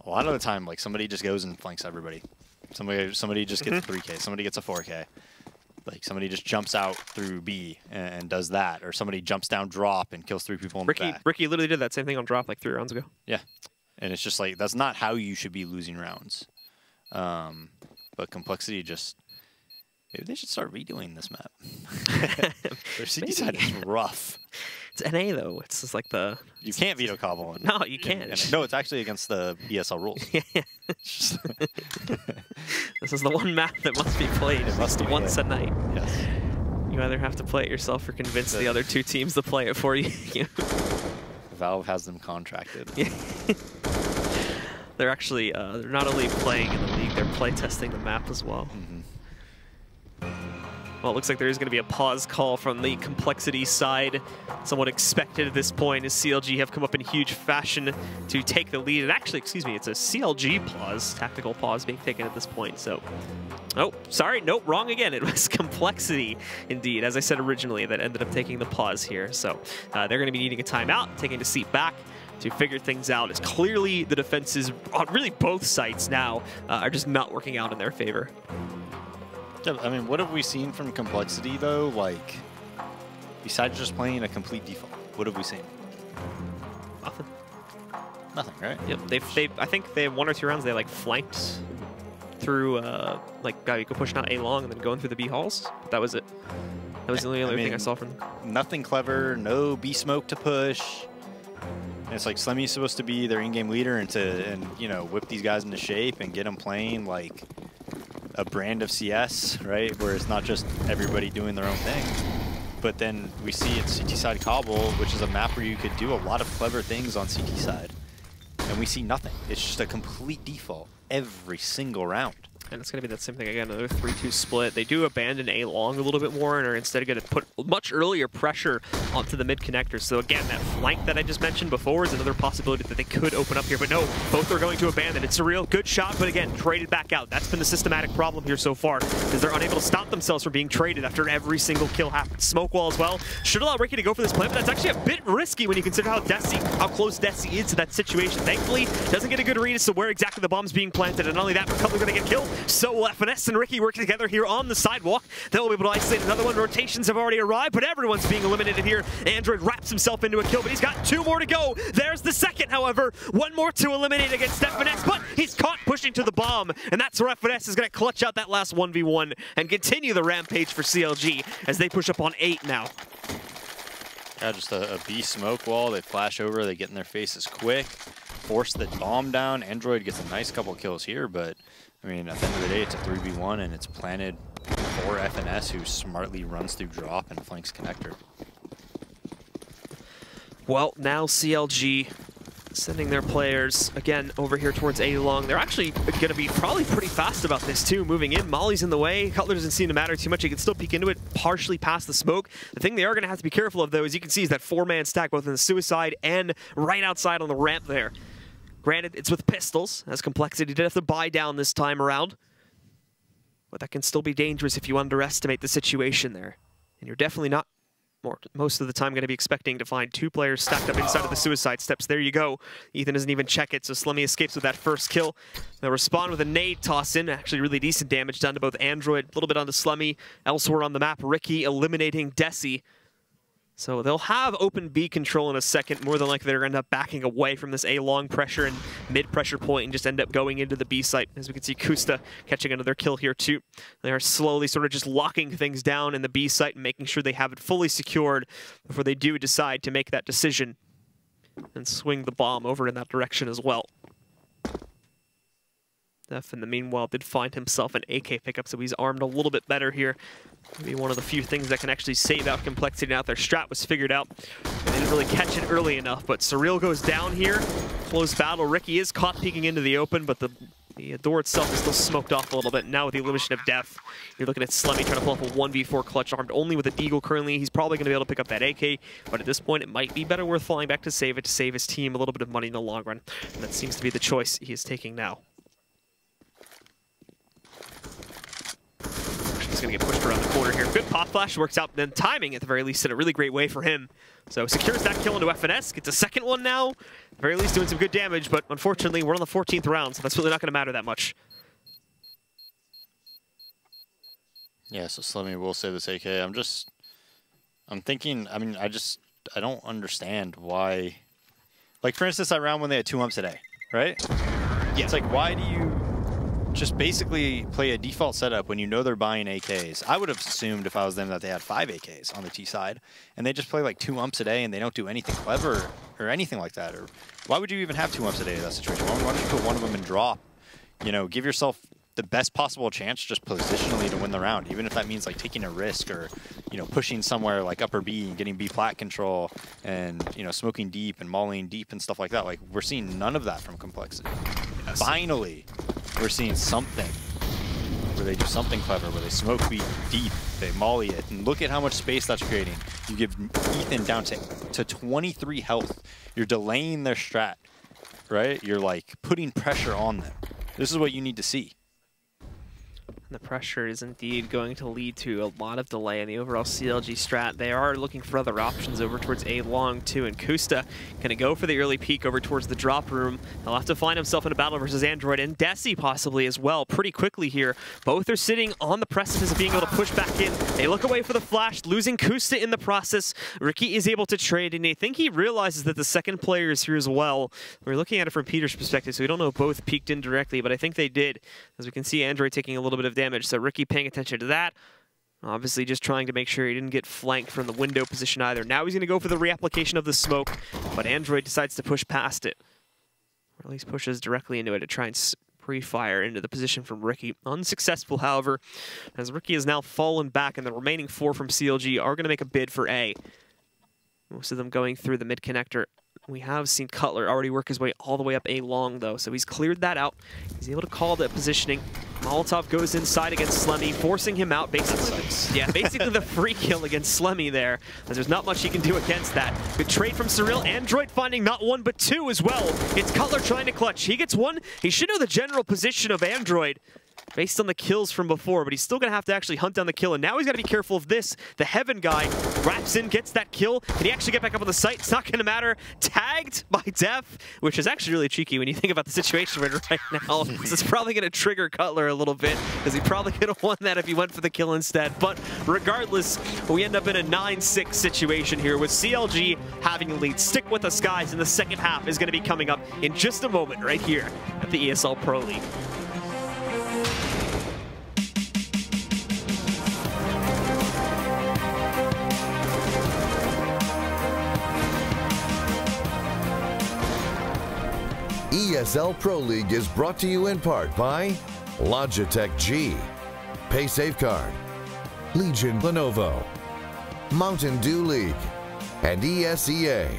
a lot of the time, like, somebody just goes and flanks everybody. Somebody just gets 3K, somebody gets a 4K. Like, somebody just jumps out through B and does that, or somebody jumps down drop and kills 3 people in the back. Ricky literally did that same thing on drop like 3 rounds ago. Yeah. And it's just like, that's not how you should be losing rounds. But compLexity just, maybe they should start redoing this map. Their CT side is rough. It's NA though. It's just like the. You can't veto CBble. No, you can't. No, it's actually against the ESL rules. This is the one map that must be played. It must be once a night. Yes. You either have to play it yourself or convince the other 2 teams to play it for you. Valve has them contracted. They're actually they're not only playing in the league, they're play testing the map as well. Well, it looks like there is going to be a pause call from the compLexity side. Somewhat expected at this point, as CLG have come up in huge fashion to take the lead. And actually, excuse me, it's a CLG pause, tactical pause being taken at this point. So, oh, sorry, nope, wrong again. It was compLexity, indeed, as I said originally, that ended up taking the pause here. So they're going to be needing a timeout, taking a seat back to figure things out, as clearly the defenses on really both sides now are just not working out in their favor. Yeah, I mean, what have we seen from compLexity, though? Like, besides just playing a complete default, what have we seen? Nothing. Nothing, right? Yep. I think they have 1 or 2 rounds they like flanked through like Gaico pushing out A long and then going through the B halls. But that was it. That was the only other thing I saw from them. Nothing clever. No B smoke to push. And it's like Slemmy's supposed to be their in-game leader and you know, whip these guys into shape and get them playing like a brand of CS, right? Where it's not just everybody doing their own thing. But then we see it's CT side CBble, which is a map where you could do a lot of clever things on CT side. And we see nothing. It's just a complete default. every single round. And it's going to be that same thing again, another 3-2 split. They do abandon A long a little bit more and are instead going to put much earlier pressure onto the mid connector. So again, that flank that I just mentioned before is another possibility that they could open up here. But no, both are going to abandon. It's a real good shot, but again, traded back out. That's been the systematic problem here so far, because they're unable to stop themselves from being traded after every single kill happens. Smoke wall as well. Should allow Ricky to go for this play, but that's actually a bit risky when you consider how close Desi is to that situation. Thankfully, doesn't get a good read as to where exactly the bomb's being planted, and not only that, but Cutler going to get killed. So will FNS and Ricky working together here on the sidewalk. They'll be able to isolate another one. Rotations have already arrived, but everyone's being eliminated here. Android wraps himself into a kill, but he's got 2 more to go. There's the second, however. 1 more to eliminate against FNS, but he's caught pushing to the bomb, and that's where FNS is going to clutch out that last 1v1 and continue the rampage for CLG as they push up on 8 now. Yeah, just a B smoke wall. They flash over, they get in their faces quick, force the bomb down. Android gets a nice couple kills here, but I mean, at the end of the day, it's a 3v1, and it's planted for FNS, who smartly runs through drop and flanks connector. Well, now CLG sending their players, again, over here towards A long. They're actually going to be probably pretty fast about this, too, moving in. Molly's in the way. Cutler doesn't seem to matter too much. He can still peek into it, partially past the smoke. The thing they are going to have to be careful of, though, as you can see, is that 4-man stack, both in the suicide and right outside on the ramp there. Granted, it's with pistols, as compLexity did have to buy down this time around. But that can still be dangerous if you underestimate the situation there. And you're definitely not, most of the time, going to be expecting to find 2 players stacked up inside of the suicide steps. There you go. Ethan doesn't even check it, so Slimmy escapes with that first kill. They'll respond with a nade toss in. Actually, really decent damage done to both Android, a little bit onto Slimmy. Elsewhere on the map, Ricky eliminating Desi. So they'll have open B control in a second. More than likely, they're going to end up backing away from this A long pressure and mid pressure point and just end up going into the B site. As we can see, Kusta catching another kill here too. They are slowly sort of just locking things down in the B site and making sure they have it fully secured before they do decide to make that decision and swing the bomb over in that direction as well. Def, in the meanwhile, did find himself an AK pickup, so he's armed a little bit better here. Maybe one of the few things that can actually save out compLexity now. Their strat was figured out. They didn't really catch it early enough, but Surreal goes down here. Close battle. Ricky is caught peeking into the open, but the door itself is still smoked off a little bit. Now with the illusion of Def, you're looking at Slemmy trying to pull off a 1v4 clutch, armed only with a Deagle currently. He's probably going to be able to pick up that AK, but at this point, it might be better worth falling back to save it to save his team a little bit of money in the long run. And that seems to be the choice he is taking now. He's going to get pushed around the corner here. Good pop flash, works out, then timing at the very least in a really great way for him. So secures that kill into FNS, gets a second one now. At the very least doing some good damage, but unfortunately we're on the 14th round, so that's really not going to matter that much. Yeah, so Slimmy will say this AK. I'm thinking, I mean, I don't understand why. Like, for instance, that round when they had 2 umps a day, right? Yeah. It's like, why do you just basically play a default setup when you know they're buying AKs? I would have assumed if I was them that they had 5 AKs on the T side, and they just play like 2 umps a day and they don't do anything clever or anything like that. Or why would you even have 2 umps a day in that situation? Why don't you put one of them in drop? You know, give yourself the best possible chance just positionally to win the round, even if that means like taking a risk or, you know, pushing somewhere like upper B and getting B plat control and, you know, smoking deep and mauling deep and stuff like that. Like, we're seeing none of that from compLexity. Yes. Finally, we're seeing something where they do something clever, where they smoke B deep, they molly it, and look at how much space that's creating. You give Ethan down to 23 health. You're delaying their strat, right? You're like putting pressure on them. This is what you need to see. The pressure is indeed going to lead to a lot of delay in the overall CLG strat. They are looking for other options over towards A long too, and Kusta going to go for the early peek over towards the drop room. He'll have to find himself in a battle versus Android and Desi possibly as well pretty quickly here. Both are sitting on the precipice of being able to push back in. They look away for the flash, losing Kusta in the process. Ricky is able to trade, and I think he realizes that the second player is here as well. We're looking at it from Peter's perspective, so we don't know if both peeked in directly, but I think they did. As we can see, Android taking a little bit of damage, so Ricky paying attention to that. Obviously just trying to make sure he didn't get flanked from the window position either. Now he's going to go for the reapplication of the smoke, but Android decides to push past it. Or at least pushes directly into it to try and pre-fire into the position from Ricky. Unsuccessful, however, as Ricky has now fallen back, and the remaining 4 from CLG are going to make a bid for A. Most of them going through the mid-connector We have seen Cutler already work his way all the way up A long, though, so he's cleared that out. He's able to call the positioning. Molotov goes inside against Slemmy, forcing him out. Basically the free kill against Slemmy there, as there's not much he can do against that. Good trade from Surreal. Android finding not one, but two as well. It's Cutler trying to clutch. He gets one. He should know the general position of Android based on the kills from before, but he's still going to have to actually hunt down the kill, and now he's got to be careful of this. The Heaven guy wraps in, gets that kill. Can he actually get back up on the site? It's not going to matter. Tagged by Def, which is actually really cheeky when you think about the situation we're in right now. So it's probably going to trigger Cutler a little bit, because he probably could have won that if he went for the kill instead. But regardless, we end up in a 9-6 situation here with CLG having the lead. Stick with us, guys, and the second half is going to be coming up in just a moment right here at the ESL Pro League. ESL Pro League is brought to you in part by Logitech G, Pay Safeguard, Legion Lenovo, Mountain Dew League, and ESEA.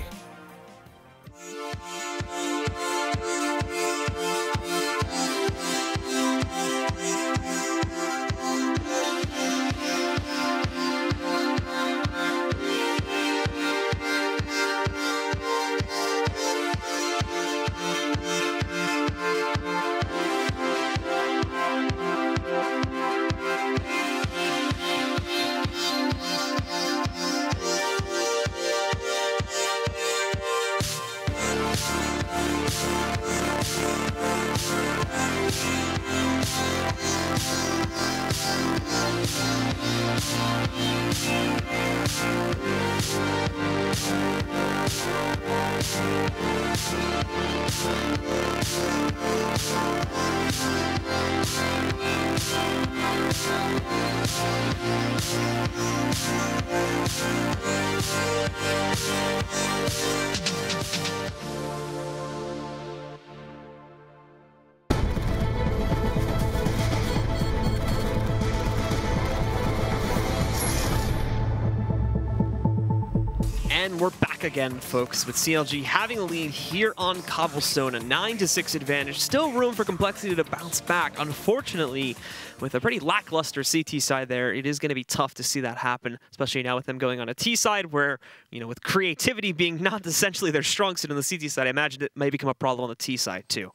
And we're back again, folks, with CLG having a lead here on Cobblestone, a 9-6 advantage. Still room for Complexity to bounce back. Unfortunately, with a pretty lackluster CT side there, it is going to be tough to see that happen, especially now with them going on a T side where, you know, with creativity being not essentially their strong suit on the CT side, I imagine it may become a problem on the T side too.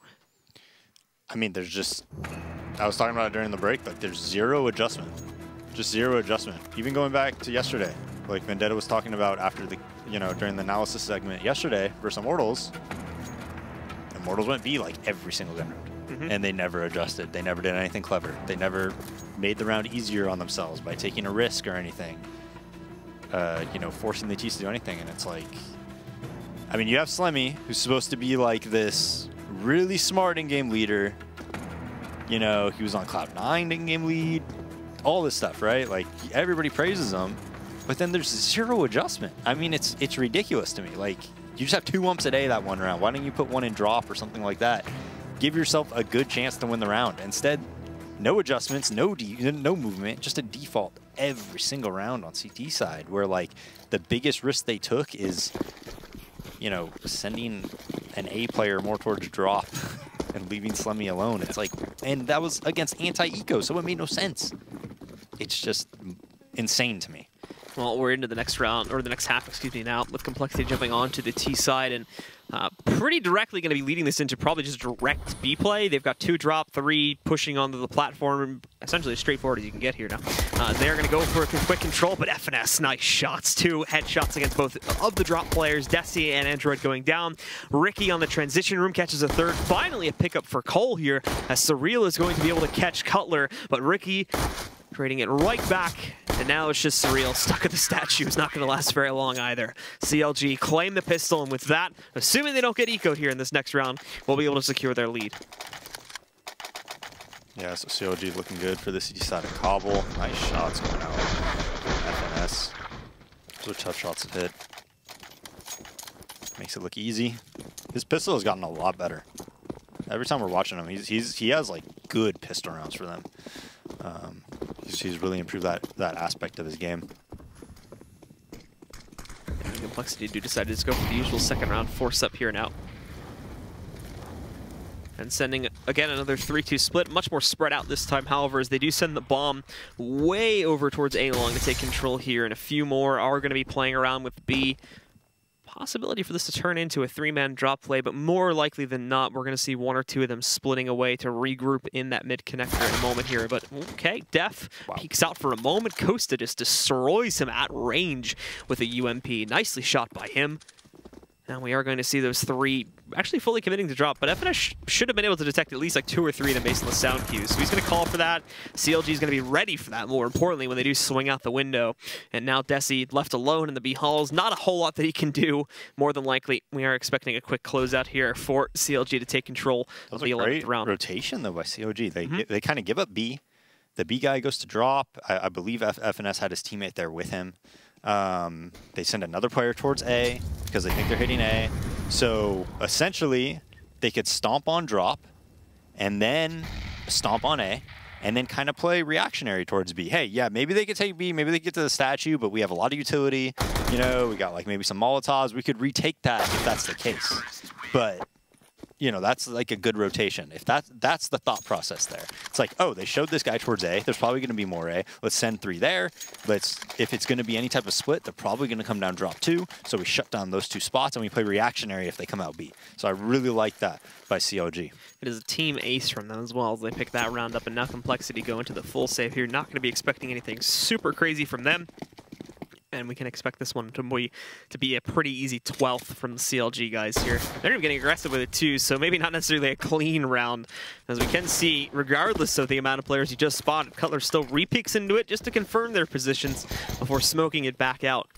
I mean, there's just, I was talking about it during the break, like there's zero adjustment. Just zero adjustment. Even going back to yesterday, like Vendetta was talking about after the, you know, during the analysis segment yesterday versus Immortals, Immortals went B like every single gun round. And they never adjusted. They never did anything clever. They never made the round easier on themselves by taking a risk or anything. You know, forcing the T's to do anything. And it's like, I mean, you have Slemmy, who's supposed to be like this really smart in-game leader. You know, he was on Cloud9 in-game lead. All this stuff, right? Like, everybody praises him. But then there's zero adjustment. I mean, it's ridiculous to me. Like, you just have 2 umps a day that one round. Why don't you put one in drop or something like that? Give yourself a good chance to win the round. Instead, no adjustments, no movement, just a default every single round on CT side, where like the biggest risk they took is, you know, sending an A player more towards drop and leaving Slemmy alone. It's like, and that was against anti-eco, so it made no sense. It's just insane to me. Well, we're into the next round, or the next half, excuse me, now, with Complexity jumping onto the T side, and pretty directly going to be leading this into probably just direct B play. They've got 2 drop, 3 pushing onto the platform, essentially as straightforward as you can get here now. They're going to go for a quick control, but FNS, nice shots. 2 headshots against both of the drop players, Desi and Android going down. Ricky on the transition room catches a 3rd. Finally a pickup for Cole here, as Surreal is going to be able to catch Cutler, but Ricky trading it right back, and now it's just Surreal stuck at the statue. It's not going to last very long either. CLG claim the pistol, and with that, assuming they don't get ecoed here in this next round, we'll be able to secure their lead. Yeah, so CLG looking good for the CT side of Cobble. Nice shots going out. FNS. Those are tough shots to hit. Makes it look easy. His pistol has gotten a lot better. Every time we're watching him, he has like good pistol rounds for them. He's really improved that aspect of his game. compLexity do decide to just go for the usual second round force up here now. And sending, again, another 3-2 split, much more spread out this time, however, as they do send the bomb way over towards A long to take control here, and a few more are going to be playing around with B. Possibility for this to turn into a 3-man drop play, but more likely than not, we're going to see 1 or 2 of them splitting away to regroup in that mid connector in a moment here. But okay, Def peeks out for a moment. Costa just destroys him at range with a UMP. Nicely shot by him. And we are going to see those 3 actually fully committing to drop, but FNS should have been able to detect at least like 2 or 3 of them based on the sound cues. So he's going to call for that. CLG is going to be ready for that, more importantly, when they do swing out the window. And now Desi left alone in the B halls. Not a whole lot that he can do. More than likely, we are expecting a quick closeout here for CLG to take control of the 11th round. Rotation, though, by CLG. They kind of give up B. The B guy goes to drop. I believe FNS had his teammate there with him. They send another player towards A because they think they're hitting A. So essentially, they could stomp on drop and then stomp on A and then kind of play reactionary towards B. Hey, yeah, maybe they could take B, maybe they get to the statue, but we have a lot of utility. You know, we got like maybe some Molotovs. We could retake that if that's the case. But you know, that's like a good rotation. If that's the thought process there. It's like, oh, they showed this guy towards A. There's probably going to be more A. Let's send 3 there. If it's going to be any type of split, they're probably going to come down drop 2. So we shut down those 2 spots and we play reactionary if they come out B. So I really like that by CLG. It is a team ace from them as well as they pick that round up, and now compLexity go into the full save here. Not going to be expecting anything super crazy from them. And we can expect this one to be a pretty easy 12th from the CLG guys here. They're even getting aggressive with it too, so maybe not necessarily a clean round. As we can see, regardless of the amount of players you just spotted, Cutler still re-peeks into it just to confirm their positions before smoking it back out.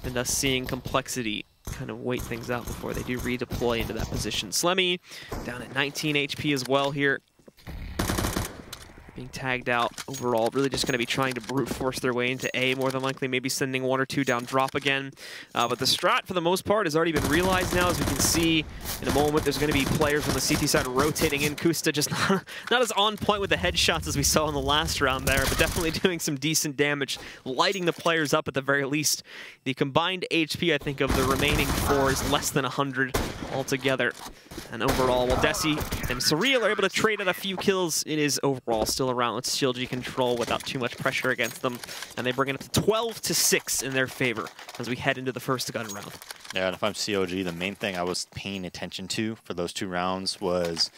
And thus seeing compLexity kind of wait things out before they do redeploy into that position. Slemmy down at 19 HP as well here. Being tagged out overall, really just going to be trying to brute force their way into A, more than likely maybe sending 1 or 2 down drop again. But the strat, for the most part, has already been realized now. As we can see in a moment, there's going to be players on the CT side rotating in. Kusta just not as on point with the headshots as we saw in the last round there, but definitely doing some decent damage, lighting the players up at the very least. The combined HP, I think, of the remaining 4 is less than 100 altogether. And overall, while Desi and Surreal are able to trade out a few kills, it is overall still around with CLG control without too much pressure against them. And they bring it up to 12-6 in their favor as we head into the first gun round. Yeah, and if I'm CLG, the main thing I was paying attention to for those 2 rounds was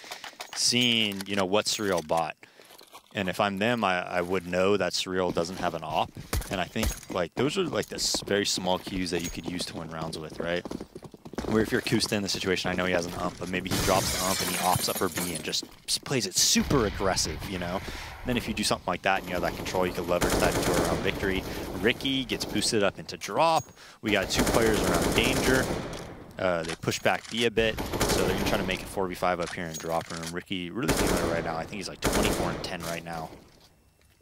seeing, you know, what Surreal bought. And if I'm them, I would know that Surreal doesn't have an op. And I think, like, those are, like, the very small cues that you could use to win rounds with, right? Where if you're Kusta in the situation, I know he has an ump, but maybe he drops the ump and he opts upper B and just plays it super aggressive, you know? And then if you do something like that and you have that control, you can leverage that into a round victory. Ricky gets boosted up into drop. We got 2 players around danger. They push back B a bit, so they're going to try to make it 4v5 up here in drop room. Ricky really feeling it right now. I think he's like 24-10 right now.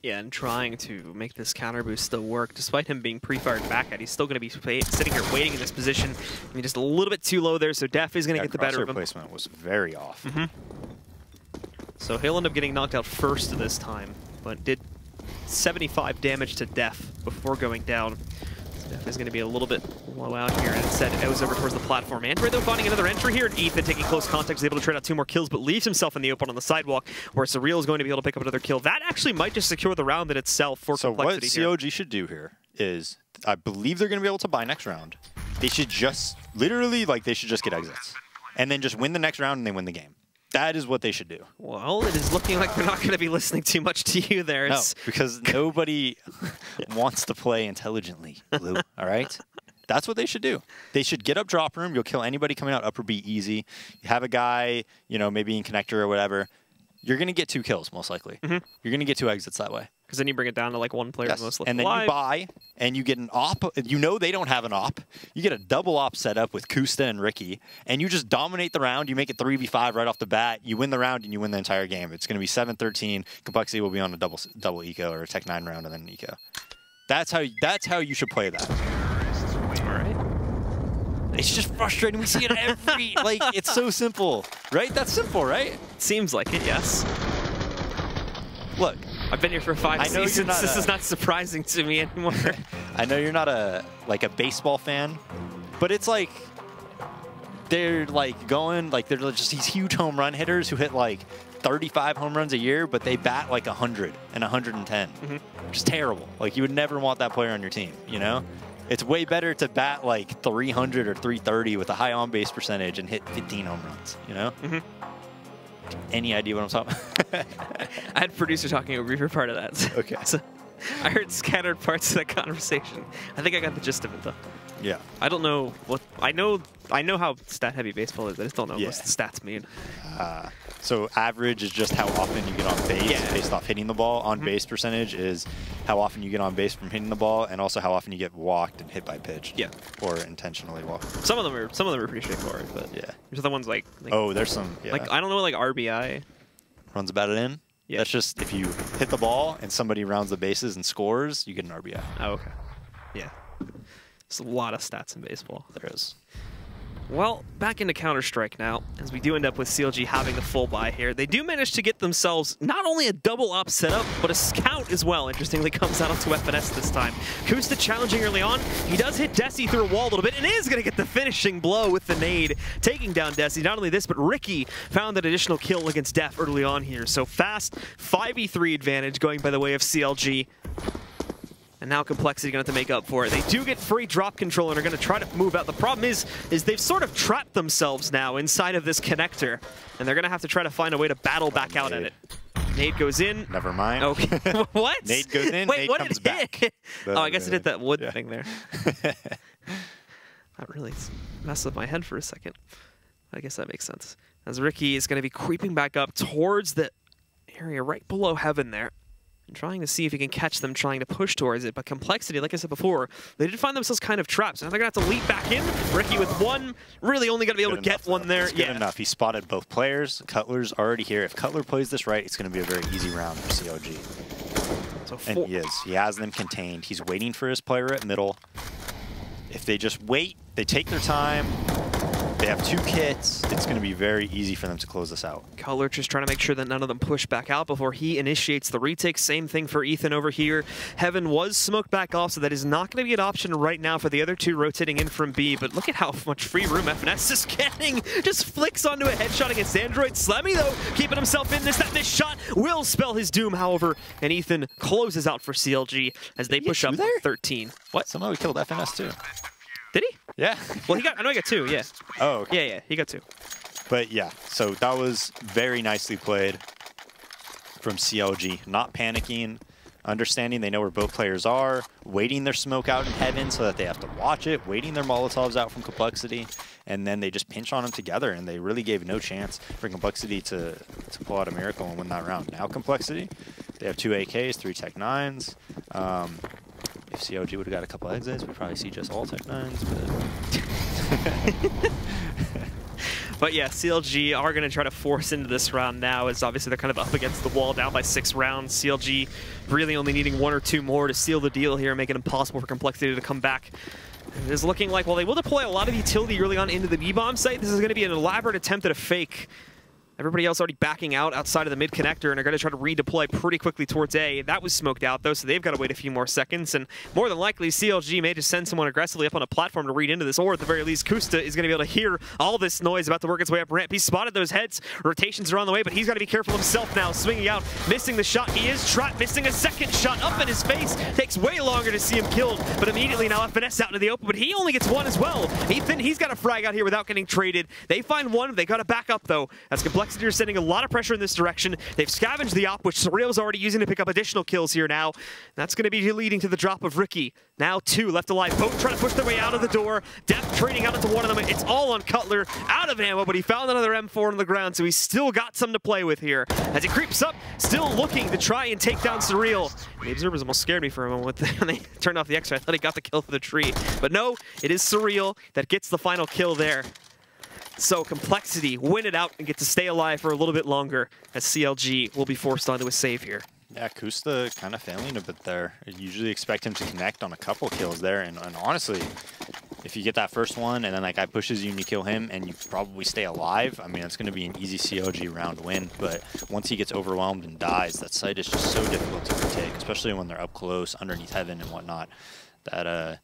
Yeah, and trying to make this counter boost still work. Despite him being pre-fired back at, he's still going to be sitting here waiting in this position. I mean, just a little bit too low there, so Def is going to get the better of him. Placement was very off. So he'll end up getting knocked out first this time, but did 75 damage to Def before going down. So Def is going to be a little bit low out here, and instead it goes over towards the platform. Android, though, finding another entry here, and Ethan taking close contact is able to trade out 2 more kills, but leaves himself in the open on the sidewalk, where Surreal is going to be able to pick up another kill. That actually might just secure the round in itself for compLexity. So what CLG should do here is, I believe they're going to be able to buy next round. They should just, literally, like, they should just get exits. And then just win the next round and they win the game. That is what they should do. Well, it is looking like they're not going to be listening too much to you there. No, because nobody wants to play intelligently, Blue, all right? That's what they should do. They should get up drop room. You'll kill anybody coming out upper B easy. You have a guy, you know, maybe in connector or whatever. You're going to get 2 kills, most likely. You're going to get 2 exits that way. Because then you bring it down to like 1 player most likely. And then you buy, and you get an op. You know they don't have an op. You get a double op set up with Kusta and Ricky, and you just dominate the round. You make it 3v5 right off the bat. You win the round, and you win the entire game. It's going to be 7-13. compLexity will be on a double eco or a Tech 9 round and then an eco. That's how you should play that. All right. It's just frustrating. We see it every, like, it's so simple, right? That's simple, right? Seems like it, yes. Look. I've been here for 5 seasons. This is not surprising to me anymore. I know you're not a baseball fan, but it's like they're like going like they're just these huge home run hitters who hit like 35 home runs a year, but they bat like 100 and 110, which is terrible. Like you would never want that player on your team, you know? It's way better to bat like 300 or 330 with a high on-base percentage and hit 15 home runs, you know? Any idea what I'm talking about? I had producer talking over your part of that. So, Okay. So I heard scattered parts of that conversation. I think I got the gist of it though. Yeah. I don't know what I know how stat heavy baseball is. I just don't know what the stats mean. So average is just how often you get on base based off hitting the ball. On base percentage is how often you get on base from hitting the ball, and also how often you get walked and hit by pitch. Yeah. Or intentionally walked. Some of them are pretty straightforward, but Yeah. there's other ones like Oh, there's some. Yeah. like I don't know, like RBI. Runs about it in. Yeah. That's just if you hit the ball and somebody rounds the bases and scores, you get an RBI. Oh, okay. Yeah. There's a lot of stats in baseball. There is. Well, back into Counter-Strike now, as we do end up with CLG having the full buy here. They do manage to get themselves not only a double op setup, but a scout as well. Interestingly, comes out onto FNS this time. Kusta challenging early on. He does hit Desi through a wall a little bit, and is going to get the finishing blow with the nade, taking down Desi. Not only this, but Ricky found that additional kill against Def early on here. So fast, 5v3 advantage going by the way of CLG. And now compLexity going to have to make up for it. They do get free drop control and are going to try to move out. The problem is they've sort of trapped themselves now inside of this connector. And they're going to have to try to find a way to battle back out at it. Nade goes in. Never mind. Okay. What? Nade goes in, Wait, Nade what comes did back. hit? Oh, I guess it hit that wood thing there. That really messed with my head for a second. I guess that makes sense. As Ricky is going to be creeping back up towards the area right below Heaven there. And trying to see if he can catch them trying to push towards it. But compLexity, like I said before, they did find themselves kind of trapped. So now they're going to have to leap back in. Ricky with one, really only going to be able to get one there. It's good enough. He spotted both players. Cutler's already here. If Cutler plays this right, it's going to be a very easy round for CLG. So and he is. He has them contained. He's waiting for his player at middle. If they just wait, they take their time, they have 2 kits, it's going to be very easy for them to close this out. Cutler just trying to make sure that none of them push back out before he initiates the retake. Same thing for Ethan over here. Heaven was smoked back off, so that is not going to be an option right now for the other 2 rotating in from B. But look at how much free room FNS is getting. Just flicks onto a headshot against Android. Slemmy, though, keeping himself in this. That missed shot will spell his doom, however. And Ethan closes out for CLG as they push up 13. What? Somehow we killed FNS too. Did he? Yeah. Well, I know he got 2, yeah. Oh, okay. Yeah, he got 2. But yeah, so that was very nicely played from CLG. Not panicking, understanding they know where both players are, waiting their smoke out in Heaven so that they have to watch it, waiting their Molotovs out from compLexity, and then they just pinch on them together, and they really gave no chance for compLexity to pull out a miracle and win that round. Now compLexity, they have 2 AKs, 3 Tech 9s. If CLG would have got a couple exits, we'd probably see just all Tech 9s, but... But yeah, CLG are going to try to force into this round now, as obviously they're kind of up against the wall, down by 6 rounds. CLG really only needing 1 or 2 more to seal the deal here, make it impossible for compLexity to come back. It is looking like, while they will deploy a lot of utility early on into the B-bomb site, this is going to be an elaborate attempt at a fake. Everybody else already backing out outside of the mid connector, and are going to try to redeploy pretty quickly towards A. That was smoked out, though, so they've got to wait a few more seconds. And more than likely, CLG may just send someone aggressively up on a platform to read into this, or at the very least, Kusta is going to be able to hear all this noise about to work its way up ramp. He spotted those heads. Rotations are on the way, but he's got to be careful himself now. Swinging out, missing the shot. He is trapped, missing a second shot up in his face. Takes way longer to see him killed, but immediately now FNS out into the open, but he only gets 1 as well. Ethan, he's got a frag out here without getting traded. They find 1. They got to back up, though, as compLexity are sending a lot of pressure in this direction. They've scavenged the op, which Surreal's already using to pick up additional kills here now. That's going to be leading to the drop of Ricky. Now 2 left alive. Both trying to push their way out of the door. Def trading out into 1 of them. It's all on Cutler. Out of ammo, but he found another M4 on the ground, so he's still got some to play with here. As he creeps up, still looking to try and take down Surreal. The observers almost scared me for a moment when they turned off the X-ray. I thought he got the kill for the tree. But no, it is Surreal that gets the final kill there. So compLexity win it out and get to stay alive for a little bit longer, as CLG will be forced onto a save here. Yeah, Kusta kind of failing a bit there. I usually expect him to connect on a couple kills there, and honestly, if you get that first one and then that guy pushes you and you kill him and you probably stay alive, I mean, it's going to be an easy CLG round win, but once he gets overwhelmed and dies, that site is just so difficult to retake, especially when they're up close, underneath Heaven and whatnot. that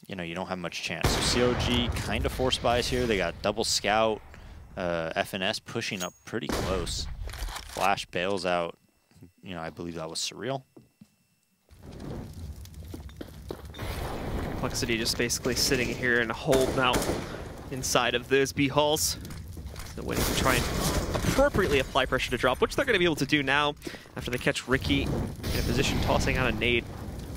you know, you don't have much chance. So CLG kind of force buys here. They got double scout, FNS pushing up pretty close. Flash bails out. You know, I believe that was Surreal. compLexity just basically sitting here and holding out inside of those B halls. So waiting to try and appropriately apply pressure to drop, which they're going to be able to do now after they catch Ricky in a position tossing out a nade.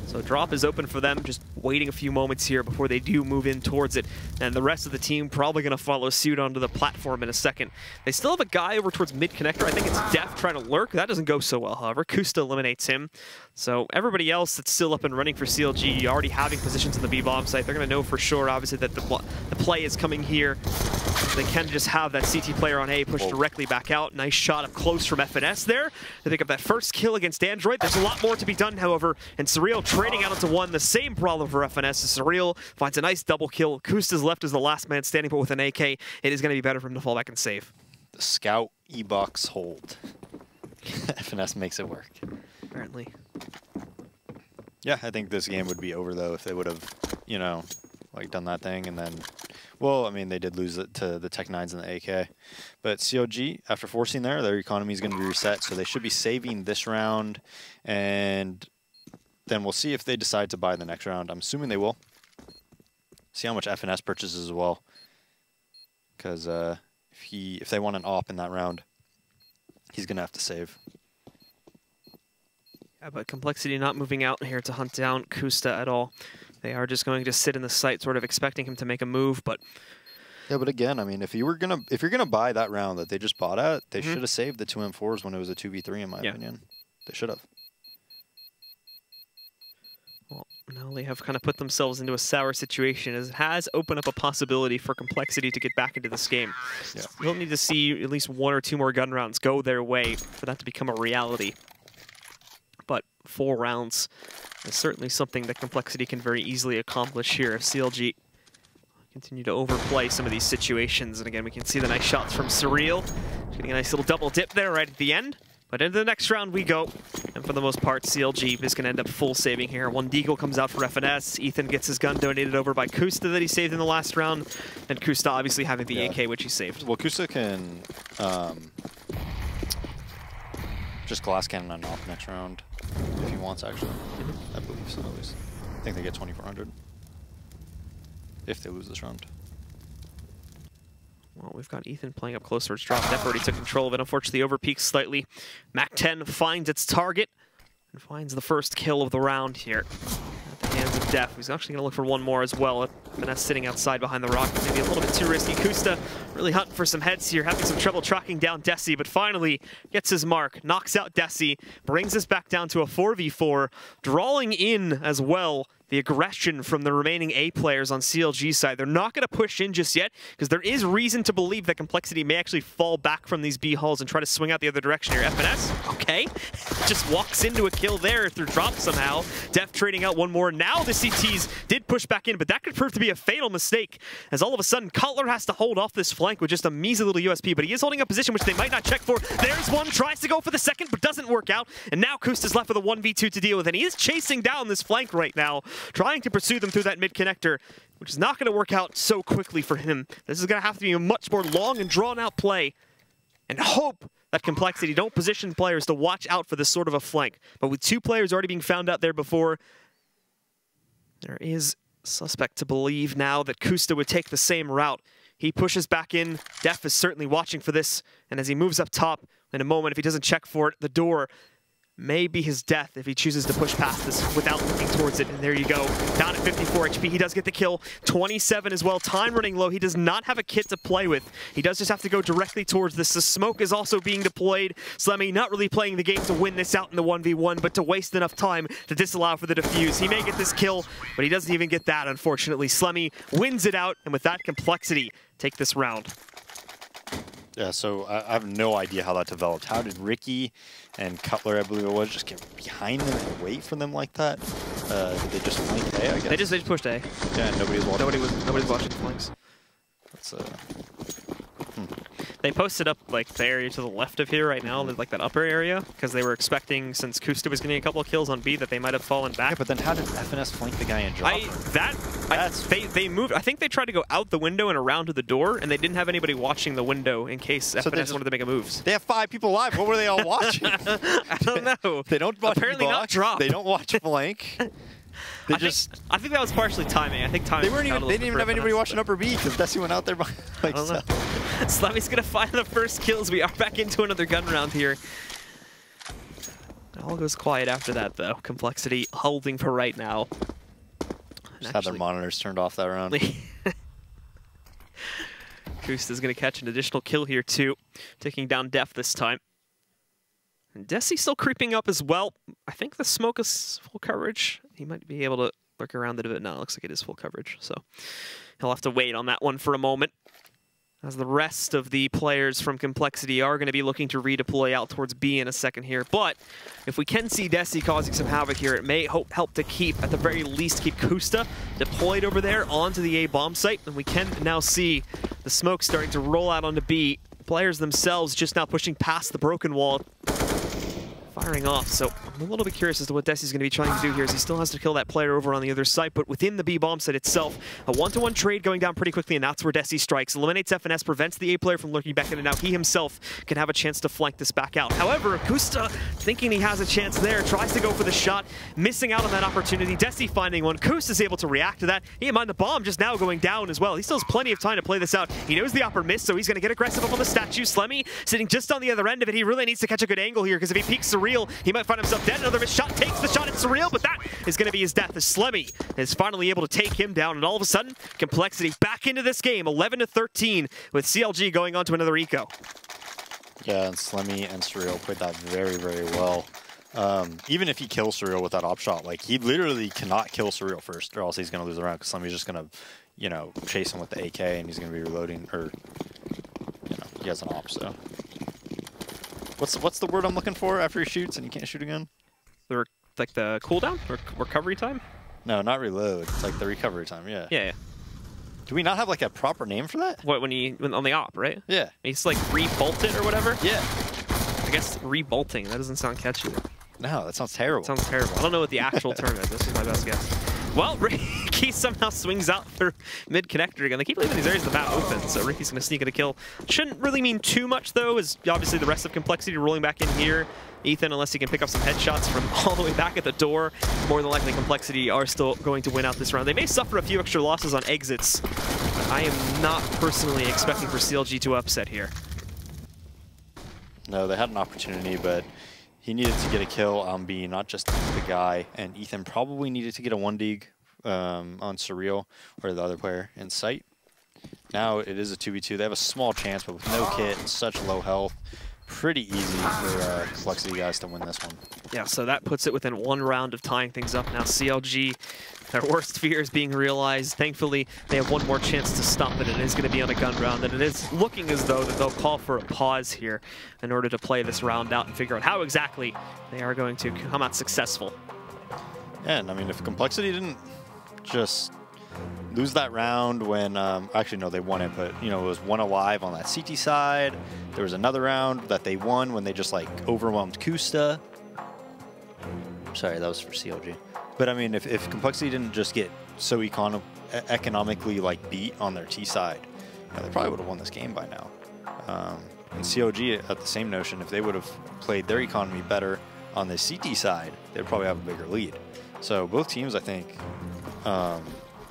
So drop is open for them, just waiting a few moments here before they do move in towards it. And the rest of the team probably going to follow suit onto the platform in a second. They still have a guy over towards mid-connector. I think it's Def trying to lurk. That doesn't go so well, however. Kusta eliminates him. So everybody else that's still up and running for CLG, already having positions in the B-bomb site, they're going to know for sure, obviously, that the play is coming here. They can just have that CT player on A push directly back out. Nice shot up close from FNS there. They pick up that first kill against Android. There's a lot more to be done, however, and Surreal trading out into one. The same problem for FNS is Surreal finds a nice double kill. Kusta's left as the last man standing, but with an AK, it is going to be better for him to fall back and save. The scout E-box hold. FNS makes it work. Apparently. Yeah, I think this game would be over, though, if they would have, you know, like done that thing and then... Well, I mean, they did lose it to the Tech 9s and the AK. But CLG, after forcing there, their economy is going to be reset, so they should be saving this round. And then we'll see if they decide to buy the next round. I'm assuming they will. See how much FNS purchases as well. Because if they want an op in that round, he's going to have to save. Yeah, but compLexity not moving out here to hunt down Kusta at all. They are just going to sit in the site, sort of expecting him to make a move, but... Yeah, but again, I mean, if you're gonna buy that round that they just bought at, they should have saved the 2 M4s when it was a 2v3, in my opinion. They should have. Well, now they have kind of put themselves into a sour situation, as it has opened up a possibility for compLexity to get back into this game. Yeah. We'll need to see at least 1 or 2 more gun rounds go their way for that to become a reality. But 4 rounds is certainly something that compLexity can very easily accomplish here if CLG continue to overplay some of these situations. And again, we can see the nice shots from Surreal. Getting a nice little double dip there right at the end. But into the next round we go. And for the most part, CLG is going to end up full saving here. One Deagle comes out for FNS. Ethan gets his gun donated over by Kusta that he saved in the last round. And Kusta obviously having the AK, which he saved. Well, Kusta can just glass cannon on off next round if he wants, actually. I believe so, at least. I think they get 2,400 if they lose this round. Well, we've got Ethan playing up closer. It's dropped. Def already took control of it. Unfortunately, overpeaks slightly. Mac 10 finds its target and finds the first kill of the round here at the hands of Def. He's actually going to look for one more as well. Vanessa sitting outside behind the rock. Maybe a little bit too risky. Kusta really hunting for some heads here, having some trouble tracking down Desi, but finally gets his mark, knocks out Desi, brings us back down to a 4v4, drawing in as well the aggression from the remaining A players on CLG's side. They're not going to push in just yet, because there is reason to believe that compLexity may actually fall back from these B halls and try to swing out the other direction here. FNS, okay, just walks into a kill there through drop somehow. Def trading out one more. Now the CTs did push back in, but that could prove to be a fatal mistake, as all of a sudden Cutler has to hold off this flank with just a measly little USP, but he is holding a position which they might not check for. There's one, tries to go for the second, but doesn't work out, and now Kusta's left with a 1v2 to deal with, and he is chasing down this flank right now, trying to pursue them through that mid-connector, which is not going to work out so quickly for him. This is going to have to be a much more long and drawn-out play, and hope that compLexity don't position players to watch out for this sort of a flank. But with 2 players already being found out there before, there is suspect to believe now that Kusta would take the same route. He pushes back in. Def is certainly watching for this, and as he moves up top, in a moment, if he doesn't check for it, the door may be his death if he chooses to push past this without looking towards it. And there you go. Down at 54 HP. He does get the kill. 27 as well. Time running low. He does not have a kit to play with. He does just have to go directly towards this. The smoke is also being deployed. Slemmy not really playing the game to win this out in the 1v1, but to waste enough time to disallow for the defuse. He may get this kill, but he doesn't even get that, unfortunately. Slemmy wins it out, and with that, compLexity take this round. Yeah, so I have no idea how that developed. How did Ricky and Cutler, I believe it was, just get behind them and wait for them like that? Did they just flank A, I guess? They just pushed A. Yeah, nobody was watching. Nobody's watching the flanks. That's They posted up like the area to the left of here right now, like that upper area, because they were expecting, since Kusta was getting a couple of kills on B, that they might have fallen back. Yeah, but then how did FNS flank the guy and drop him? They moved. I think they tried to go out the window and around to the door, and they didn't have anybody watching the window in case FNS wanted to make a move. They have 5 people live. What were they all watching? I don't know. They don't watch Apparently box. not drop. They don't watch flank. I think that was partially timing. I think timing. They didn't even have anybody watching upper B because Desi went out there by I don't know. Slemmy's gonna find the first kills. We are back into another gun round here. It all goes quiet after that, though. compLexity holding for right now. Just had their monitors turned off that round. Kusta's gonna catch an additional kill here too, taking down Def this time. And Desi still creeping up as well. I think the smoke is full coverage. He might be able to lurk around it a bit. No, it looks like it is full coverage. So he'll have to wait on that one for a moment, as the rest of the players from compLexity are going to be looking to redeploy out towards B in a second here. But if we can see Desi causing some havoc here, it may help to keep, at the very least, keep Kusta deployed over there onto the A bomb site. And we can now see the smoke starting to roll out onto B. Players themselves just now pushing past the broken wall, firing off. So I'm a little bit curious as to what Desi's going to be trying to do here, as he still has to kill that player over on the other side. But within the B bomb site itself, a 1-to-1 trade going down pretty quickly, and that's where Desi strikes. Eliminates FNS, prevents the A player from lurking back in, and now he himself can have a chance to flank this back out. However, Kusta, thinking he has a chance there, tries to go for the shot, missing out on that opportunity. Desi finding one. Kusta's able to react to that. He didn't mind the bomb just now going down as well. He still has plenty of time to play this out. He knows the upper miss, so he's going to get aggressive up on the statue. Slemmy sitting just on the other end of it. He really needs to catch a good angle here, because if he peeks Surreal, he might find himself dead. Another missed shot takes the shot at Surreal, but that is going to be his death, as Slemmy is finally able to take him down. And all of a sudden, compLexity back into this game, 11-13, with CLG going on to another eco. Yeah, and Slemmy and Surreal played that very, very well. Even if he kills Surreal with that op shot, like, he literally cannot kill Surreal first, or else he's going to lose the round, because Slemmy's just going to, you know, chase him with the AK, and he's going to be reloading, or, you know, he has an op, so. What's the word I'm looking for after he shoots and he can't shoot again? Like the cooldown or recovery time? No, not reload. It's like the recovery time. Yeah. Yeah. Do we not have like a proper name for that? What, when on the op, right? Yeah. He's like re-bolted or whatever. Yeah. I guess re-bolting. That doesn't sound catchy. No, that sounds terrible. Sounds terrible. I don't know what the actual term is. This is my best guess. Well, Ricky somehow swings out for mid-connector again. They keep leaving these areas of the map open, so Ricky's going to sneak in a kill. Shouldn't really mean too much, though, as obviously the rest of compLexity rolling back in here. Ethan, unless he can pick up some headshots from all the way back at the door, more than likely compLexity are still going to win out this round. They may suffer a few extra losses on exits. I am not personally expecting for CLG to upset here. No, they had an opportunity, but he needed to get a kill on B, not just the guy. And Ethan probably needed to get a 1-dig on Surreal, or the other player, in sight. Now it is a 2v2. They have a small chance, but with no kit and such low health, pretty easy for compLexity guys to win this one. Yeah, so that puts it within one round of tying things up. Now CLG, their worst fear is being realized. Thankfully, they have one more chance to stop it, and it is going to be on a gun round. And it is looking as though that they'll call for a pause here in order to play this round out and figure out how exactly they are going to come out successful. Yeah, and I mean, if compLexity didn't just lose that round when, actually no, they won it, but you know, it was one alive on that CT side. There was another round that they won when they just like overwhelmed Kusta. Sorry, that was for CLG. But I mean, if compLexity didn't just get so economically like beat on their T side, you know, they probably would have won this game by now. And CLG, at the same notion, if they would have played their economy better on the CT side, they'd probably have a bigger lead. So both teams, I think,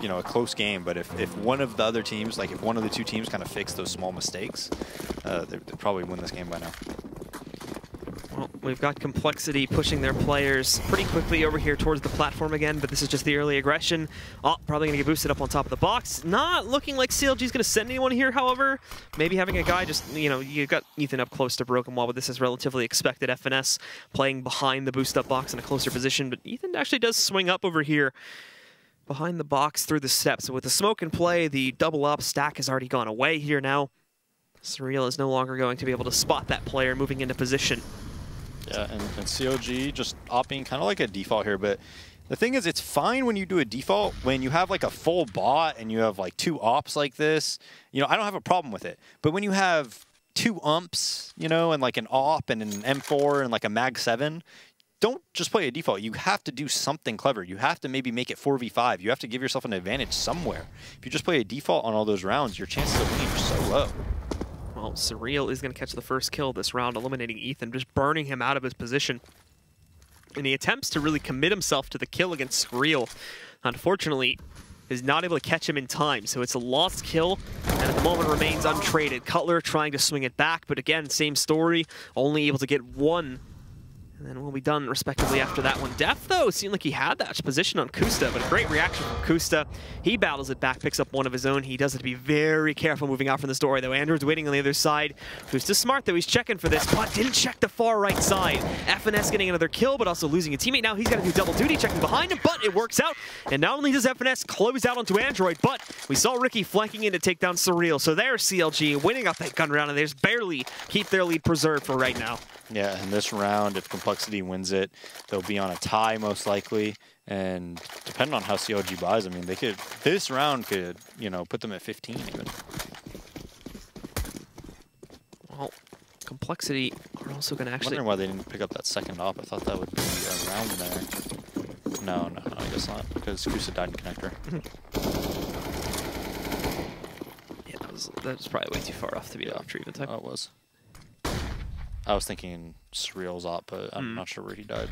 you know, a close game, but if one of the other teams, like if one of the two teams kind of fix those small mistakes, they'd probably win this game by now. Well, we've got compLexity pushing their players pretty quickly over here towards the platform again, but this is just the early aggression. Oh, probably going to get boosted up on top of the box. Not looking like CLG's going to send anyone here, however. Maybe having a guy just, you know, you got Ethan up close to Broken Wall, but this is relatively expected. FNS playing behind the boost-up box in a closer position, but Ethan actually does swing up over here behind the box through the steps. So with the smoke in play, the double-up stack has already gone away here now. Surreal is no longer going to be able to spot that player moving into position. Yeah, and CLG just opting kind of like a default here, but the thing is, it's fine when you do a default. When you have like a full bot and you have like 2 ops like this, you know, I don't have a problem with it. But when you have 2 umps, you know, and like an AWP and an M4 and like a Mag 7, don't just play a default. You have to do something clever. You have to maybe make it 4v5. You have to give yourself an advantage somewhere. If you just play a default on all those rounds, your chances of winning are so low. Well, Surreal is going to catch the first kill this round, eliminating Ethan, just burning him out of his position. And he attempts to really commit himself to the kill against Surreal. Unfortunately, is not able to catch him in time, so it's a lost kill, and at the moment remains untraded. Cutler trying to swing it back, but again, same story, only able to get 1. And then we'll be done respectively after that one. Def, though, seemed like he had that position on Kusta, but a great reaction from Kusta. He battles it back, picks up one of his own. He does have to be very careful moving out from this doorway, though. Andrew's waiting on the other side. Kusta's smart, though. He's checking for this, but didn't check the far right side. FNS getting another kill, but also losing a teammate. Now he's got to do double duty, checking behind him, but it works out. And not only does FNS close out onto Android, but we saw Ricky flanking in to take down Surreal. So there's CLG winning up that gun round, and they just barely keep their lead preserved for right now. Yeah, in this round, if compLexity wins it, they'll be on a tie most likely. And depending on how CLG buys, I mean, they could, this round could, you know, put them at 15 even. Well, compLexity are also going to actually... I'm wondering why they didn't pick up that second op. I thought that would be around there. No, I guess not, because Kusa died in connector. Yeah, that was probably way too far off to be off treatment type. Oh, it was. I was thinking Surreal's op, but I'm not sure where he died.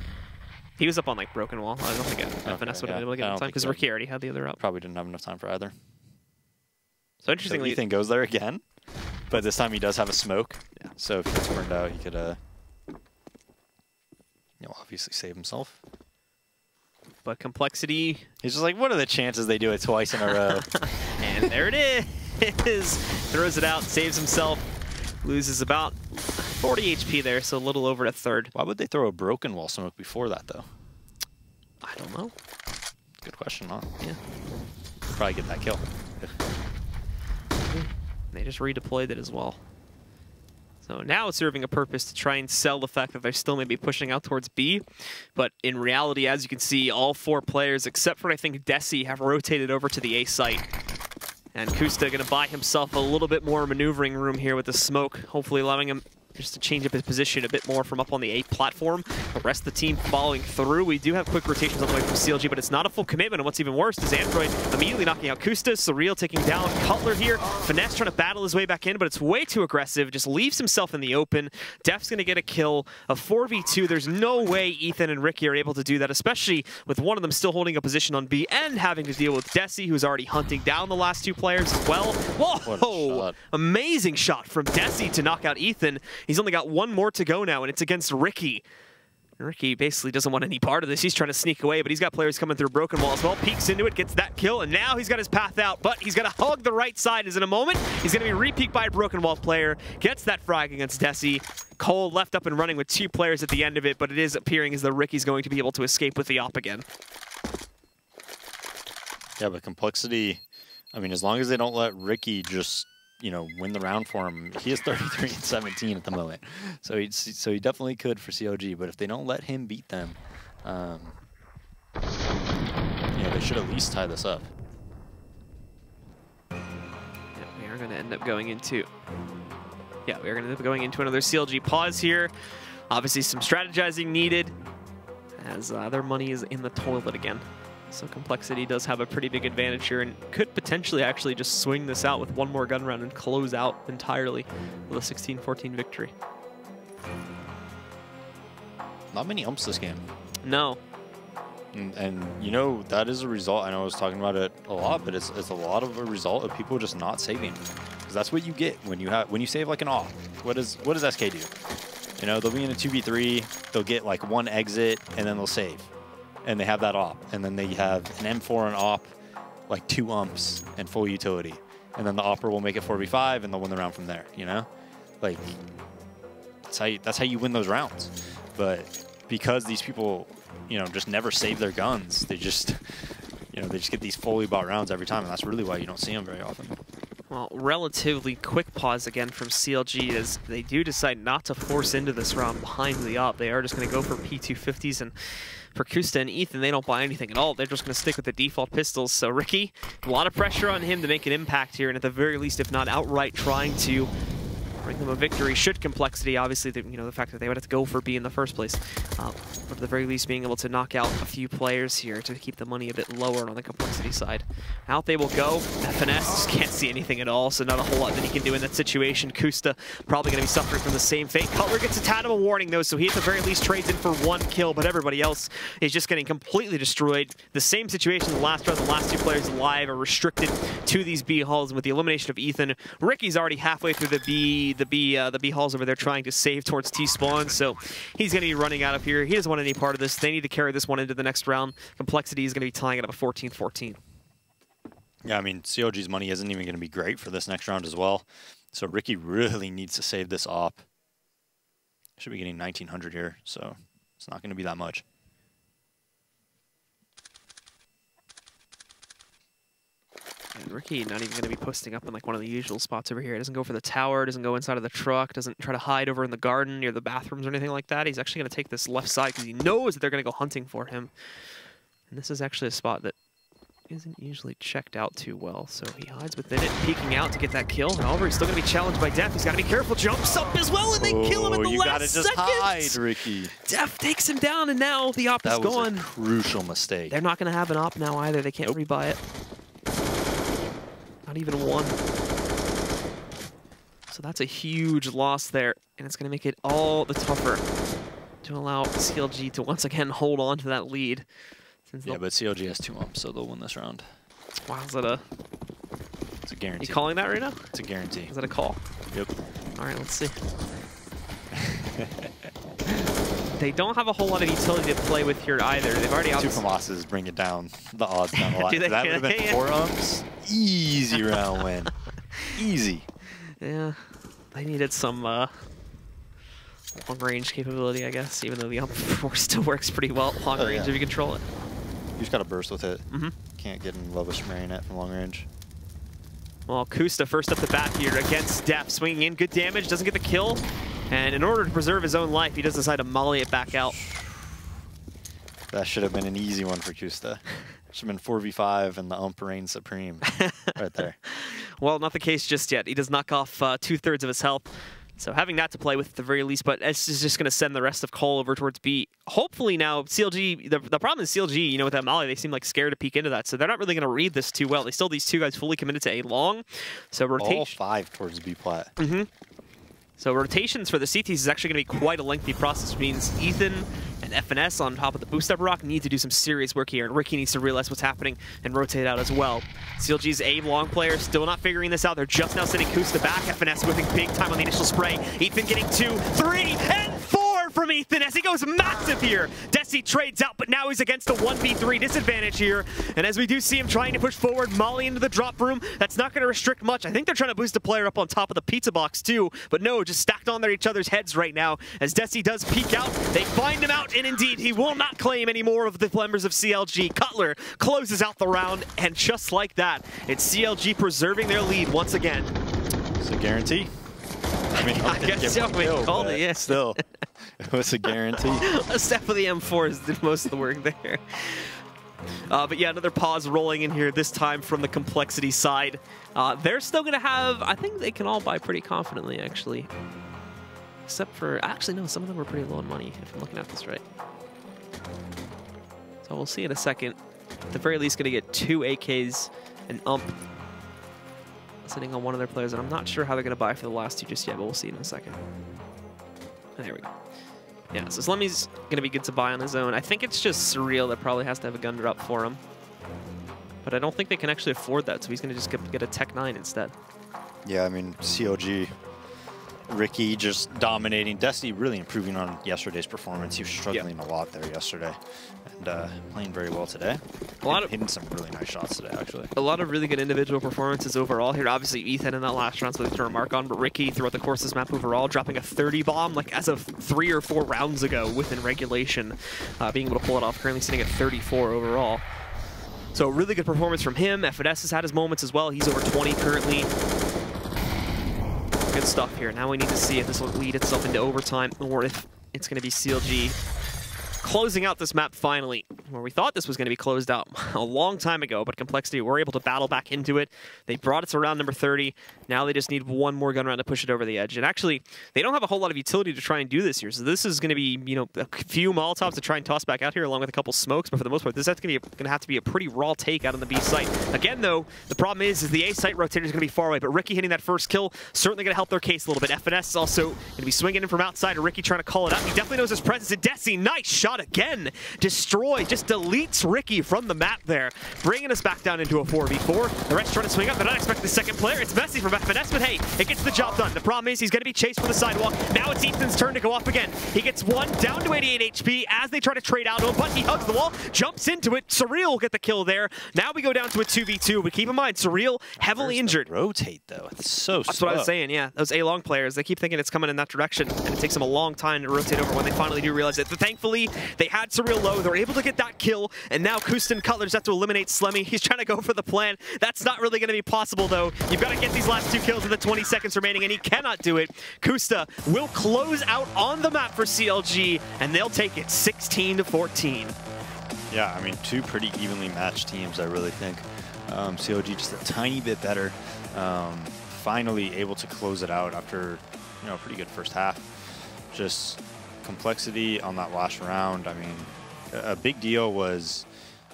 He was up on like Broken Wall. I don't think FNS would have been able to get in time because Ricky already had the other op. Probably didn't have enough time for either. So interestingly, so Ethan goes there again, but this time he does have a smoke. Yeah. So if he gets burned out, he could, you know, obviously save himself. But compLexity, he's just like, what are the chances they do it twice in a row? And there it is. Throws it out, saves himself. Loses about 40 HP there, so a little over a third. Why would they throw a Broken Wall smoke before that, though? I don't know. Good question, huh? Yeah. Probably get that kill. They just redeployed it as well. So now it's serving a purpose to try and sell the fact that they're still maybe pushing out towards B. But in reality, as you can see, all 4 players, except for I think Desi, have rotated over to the A site. And Kusta going to buy himself a little bit more maneuvering room here with the smoke, hopefully allowing him just to change up his position a bit more from up on the A platform. The rest of the team following through. We do have quick rotations on the way from CLG, but it's not a full commitment. And what's even worse is Android immediately knocking out Kusta, Surreal taking down Cutler here. Finesse trying to battle his way back in, but it's way too aggressive. Just leaves himself in the open. Def's going to get a kill. A 4v2. There's no way Ethan and Ricky are able to do that, especially with one of them still holding a position on B and having to deal with Desi, who's already hunting down the last 2 players as well. Whoa! Amazing shot from Desi to knock out Ethan. He's only got 1 more to go now, and it's against Ricky. Ricky basically doesn't want any part of this. He's trying to sneak away, but he's got players coming through Broken Wall as well. Peeks into it, gets that kill, and now he's got his path out, but he's got to hug the right side as in a moment. He's going to be re-peeked by a Broken Wall player. Gets that frag against Desi. Cole left up and running with 2 players at the end of it, but it is appearing as though Ricky's going to be able to escape with the op again. Yeah, but compLexity, I mean, as long as they don't let Ricky just, you know, win the round for him. He is 33-17 at the moment, so he definitely could for CLG. But if they don't let him beat them, yeah, they should at least tie this up. Yeah, we are going to end up going into. Yeah, we are going to end up going into another CLG pause here. Obviously, some strategizing needed, as their money is in the toilet again. So compLexity does have a pretty big advantage here and could potentially actually just swing this out with 1 more gun round and close out entirely with a 16-14 victory. Not many umps this game. No. And you know, that is a result. I know I was talking about it a lot, but it's a lot of a result of people just not saving. Because that's what you get when you save like an off. What does SK do? You know, they'll be in a 2v3, they'll get like 1 exit, and then they'll save. And they have that op, and then they have an M4 and op, like 2 umps and full utility, and then the opper will make it 4v5, and they'll win the round from there. You know, like that's how you win those rounds. But because these people, you know, just never save their guns, they just, you know, they just get these fully bought rounds every time, and that's really why you don't see them very often. Well, relatively quick pause again from CLG as they do decide not to force into this round behind the op. They are just going to go for P250s, and for Kusta and Ethan, they don't buy anything at all. They're just going to stick with the default pistols. So Ricky, a lot of pressure on him to make an impact here, and at the very least, if not outright, trying to bring them a victory. Should compLexity, obviously, the fact that they would have to go for B in the first place. But at the very least, being able to knock out a few players here to keep the money a bit lower on the compLexity side. Out they will go. FNS just can't see anything at all, so not a whole lot that he can do in that situation. Kusta probably going to be suffering from the same fate. Cutler gets a tad of a warning, though, so he at the very least trades in for 1 kill, but everybody else is just getting completely destroyed. The same situation in the last round. The last 2 players alive are restricted to these B halls, and with the elimination of Ethan, Ricky's already halfway through the B halls over there trying to save towards T-spawn, so he's going to be running out of here. He doesn't want any part of this. They need to carry this one into the next round. compLexity is going to be tying it up at 14-14. Yeah, I mean, CLG's money isn't even going to be great for this next round as well. So Ricky really needs to save this op. Should be getting 1,900 here, so it's not going to be that much. And Ricky not even going to be posting up in like one of the usual spots over here. He doesn't go for the tower, doesn't go inside of the truck, doesn't try to hide over in the garden near the bathrooms or anything like that. He's actually going to take this left side because he knows that they're going to go hunting for him. And this is actually a spot that isn't usually checked out too well, so he hides within it, peeking out to get that kill. However, he's still going to be challenged by Def. He's got to be careful. Jumps up as well, and they kill him in the last second. You got to just hide, Ricky. Def takes him down, and now the op is gone. That was a crucial mistake. They're not going to have an op now either. They can't rebuy it. Not even one. So that's a huge loss there, and it's going to make it all the tougher to allow CLG to once again hold on to that lead. Yeah, but CLG has 2 umps, so they'll win this round. Wow, is that a... It's a guarantee. You calling that right now? It's a guarantee. Is that a call? Yep. All right, let's see. They don't have a whole lot of utility to play with here either. They've already... 2 FAMASas bring it down, the odds down a lot. Do they? That would have been 4 umps. Easy round win. Easy. Yeah, they needed some long-range capability, I guess, even though the ump still works pretty well at long range if you control it. You just got to burst with it. Can't get in love with Marionette from long range. Well, Kusta first up the bat here against Def, swinging in, good damage, doesn't get the kill, and in order to preserve his own life, he does decide to molly it back out. That should have been an easy one for Kusta. Should have been 4v5 and the ump reigns supreme right there. Well, not the case just yet. He does knock off 2/3 of his health. So having that to play with at the very least, but this is just going to send the rest of Cole over towards B. Hopefully now, CLG, the problem is CLG, you know, with that Molly, they seem like scared to peek into that, so they're not really going to read this too well. They still these 2 guys fully committed to A long, so rotation. All 5 towards B plat. So rotations for the CTs is actually going to be quite a lengthy process, which means Ethan and FNS on top of the boost up rock need to do some serious work here, and Ricky needs to realize what's happening and rotate out as well. CLG's A long player still not figuring this out. They're just now sending Kusta back. FNS whipping big time on the initial spray. Ethan getting 2, 3, and 4 from Ethan as he goes massive here. Desi trades out, but now he's against a 1v3 disadvantage here. And as we do see him trying to push forward, Molly into the drop room, that's not going to restrict much. I think they're trying to boost a player up on top of the pizza box too, but no, just stacked on each other's heads right now. As Desi does peek out, they find him out, and indeed, he will not claim any more of the members of CLG. Cutler closes out the round, and just like that, it's CLG preserving their lead once again. It's a guarantee. I mean, I guess so, we called it, yeah. Still, it was a guarantee. A step of the M4s did most of the work there. But yeah, another pause rolling in here, this time from the compLexity side. They're still going to have, I think they can all buy pretty confidently, actually. Except for, actually, no, some of them are pretty low on money, if I'm looking at this right. So we'll see in a second. At the very least, going to get 2 AKs and ump sitting on one of their players, and I'm not sure how they're going to buy for the last 2 just yet, but we'll see in a second. And there we go. Yeah, so Slemmy's going to be good to buy on his own. I think it's just Surreal that probably has to have a gun drop for him. But I don't think they can actually afford that, so he's going to just get a Tech 9 instead. Yeah, I mean, CLG, Ricky just dominating. Destiny really improving on yesterday's performance. He was struggling a lot there yesterday, and playing very well today. Hitting some really nice shots today, actually. A lot of really good individual performances overall here. Obviously, Ethan in that last round, something to remark on, but Ricky throughout the course of this map overall, dropping a 30 bomb like as of 3 or 4 rounds ago within regulation, being able to pull it off. Currently sitting at 34 overall. So really good performance from him. FNS has had his moments as well. He's over 20 currently. Good stuff here. Now we need to see if this will lead itself into overtime or if it's going to be CLG closing out this map finally, where we thought this was going to be closed out a long time ago, but compLexity were able to battle back into it. They brought it to round number 30. Now they just need one more gun round to push it over the edge. And actually, they don't have a whole lot of utility to try and do this here. So this is going to be, you know, a few Molotovs to try and toss back out here, along with a couple smokes. But for the most part, this is going to have to be a pretty raw take out on the B site. Again, though, the problem is the A site rotator is going to be far away. But Ricky hitting that first kill certainly going to help their case a little bit. FNS is also going to be swinging in from outside, and Ricky trying to call it out. He definitely knows his presence. And Desi, nice shot again. Destroy, just deletes Ricky from the map there, bringing us back down into a 4v4. The rest trying to swing up. They're not expecting the second player. It's messy from FNS, but hey, it gets the job done. The problem is he's going to be chased from the sidewalk. Now it's Ethan's turn to go up again. He gets one down to 88 HP as they try to trade out to him, but he hugs the wall, jumps into it. Surreal will get the kill there. Now we go down to a 2v2, but keep in mind, Surreal heavily injured. Rotate, though. It's so That's slow. what I was saying, yeah. Those A-long players, they keep thinking it's coming in that direction, and it takes them a long time to rotate over when they finally do realize it. But thankfully, they had Surreal low. They're able to get that kill, and now Kusta and Cutler just have to eliminate Slemmy. He's trying to go for the plan. That's not really going to be possible, though. You've got to get these last two kills with the 20 seconds remaining, and he cannot do it. Kusta will close out on the map for CLG, and they'll take it 16-14. Yeah, I mean, two pretty evenly matched teams, I really think. CLG just a tiny bit better. Finally able to close it out after, you know, a pretty good first half. Just compLexity on that last round. I mean, a big deal was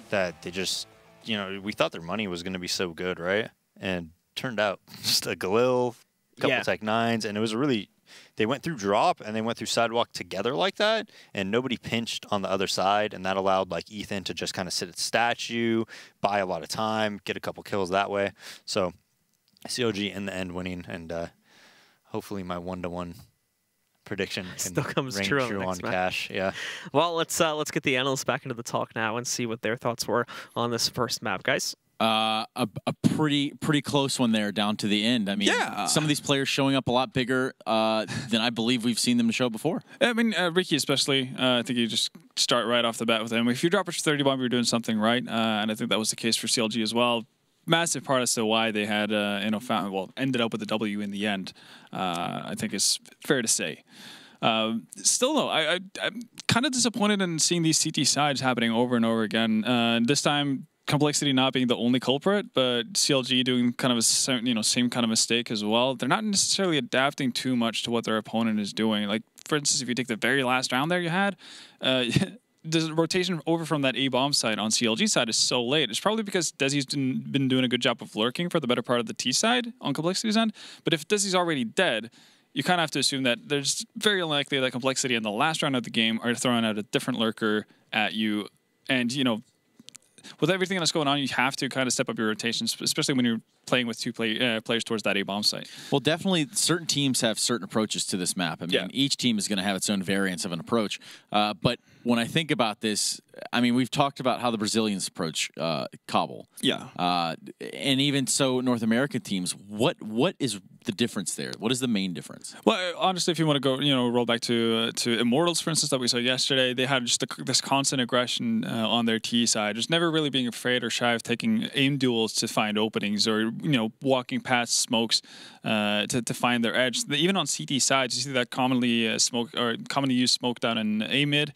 that they just, you know, we thought their money was going to be so good, right? And turned out just a Galil, couple Tech 9s, and it was a really, they went through drop and they went through sidewalk together like that, and nobody pinched on the other side, and that allowed like Ethan to just kind of sit at statue, buy a lot of time, get a couple kills that way. So CLG in the end winning, and hopefully my 1-to-1 prediction still comes true on cash. Yeah. Well, let's get the analysts back into the talk now and see what their thoughts were on this first map, guys. A pretty close one there down to the end. I mean, some of these players showing up a lot bigger than I believe we've seen them show before. I mean, Ricky especially. I think you just start right off the bat with him. If you drop a 30 bomb, you're doing something right, and I think that was the case for CLG as well. Massive part as to why they had, you know, ended up with a W in the end. I think it's fair to say. Still, though, I'm kind of disappointed in seeing these CT sides happening over and over again. This time, compLexity not being the only culprit, but CLG doing kind of a same kind of mistake as well. They're not necessarily adapting too much to what their opponent is doing. Like, for instance, if you take the very last round there you had, the rotation over from that A-bomb side on CLG side is so late. It's probably because Desi's been doing a good job of lurking for the better part of the T side on compLexity's end. But if Desi's already dead, you kind of have to assume that there's very unlikely that compLexity in the last round of the game are throwing out a different lurker at you. And, you know, with everything that's going on, you have to kind of step up your rotations, especially when you're playing with two players towards that A-bomb site. Well, definitely certain teams have certain approaches to this map. I mean, each team is going to have its own variance of an approach. But when I think about this, I mean, we've talked about how the Brazilians approach Cbble. Yeah. And even so, North American teams, what is the difference there? What is the main difference? Well, honestly, if you want to go, you know, roll back to Immortals, for instance, that we saw yesterday, they had just this constant aggression on their T side, just never really being afraid or shy of taking aim duels to find openings, or, you know, walking past smokes to find their edge. Even on CT sides, you see that commonly commonly used smoke down in A mid,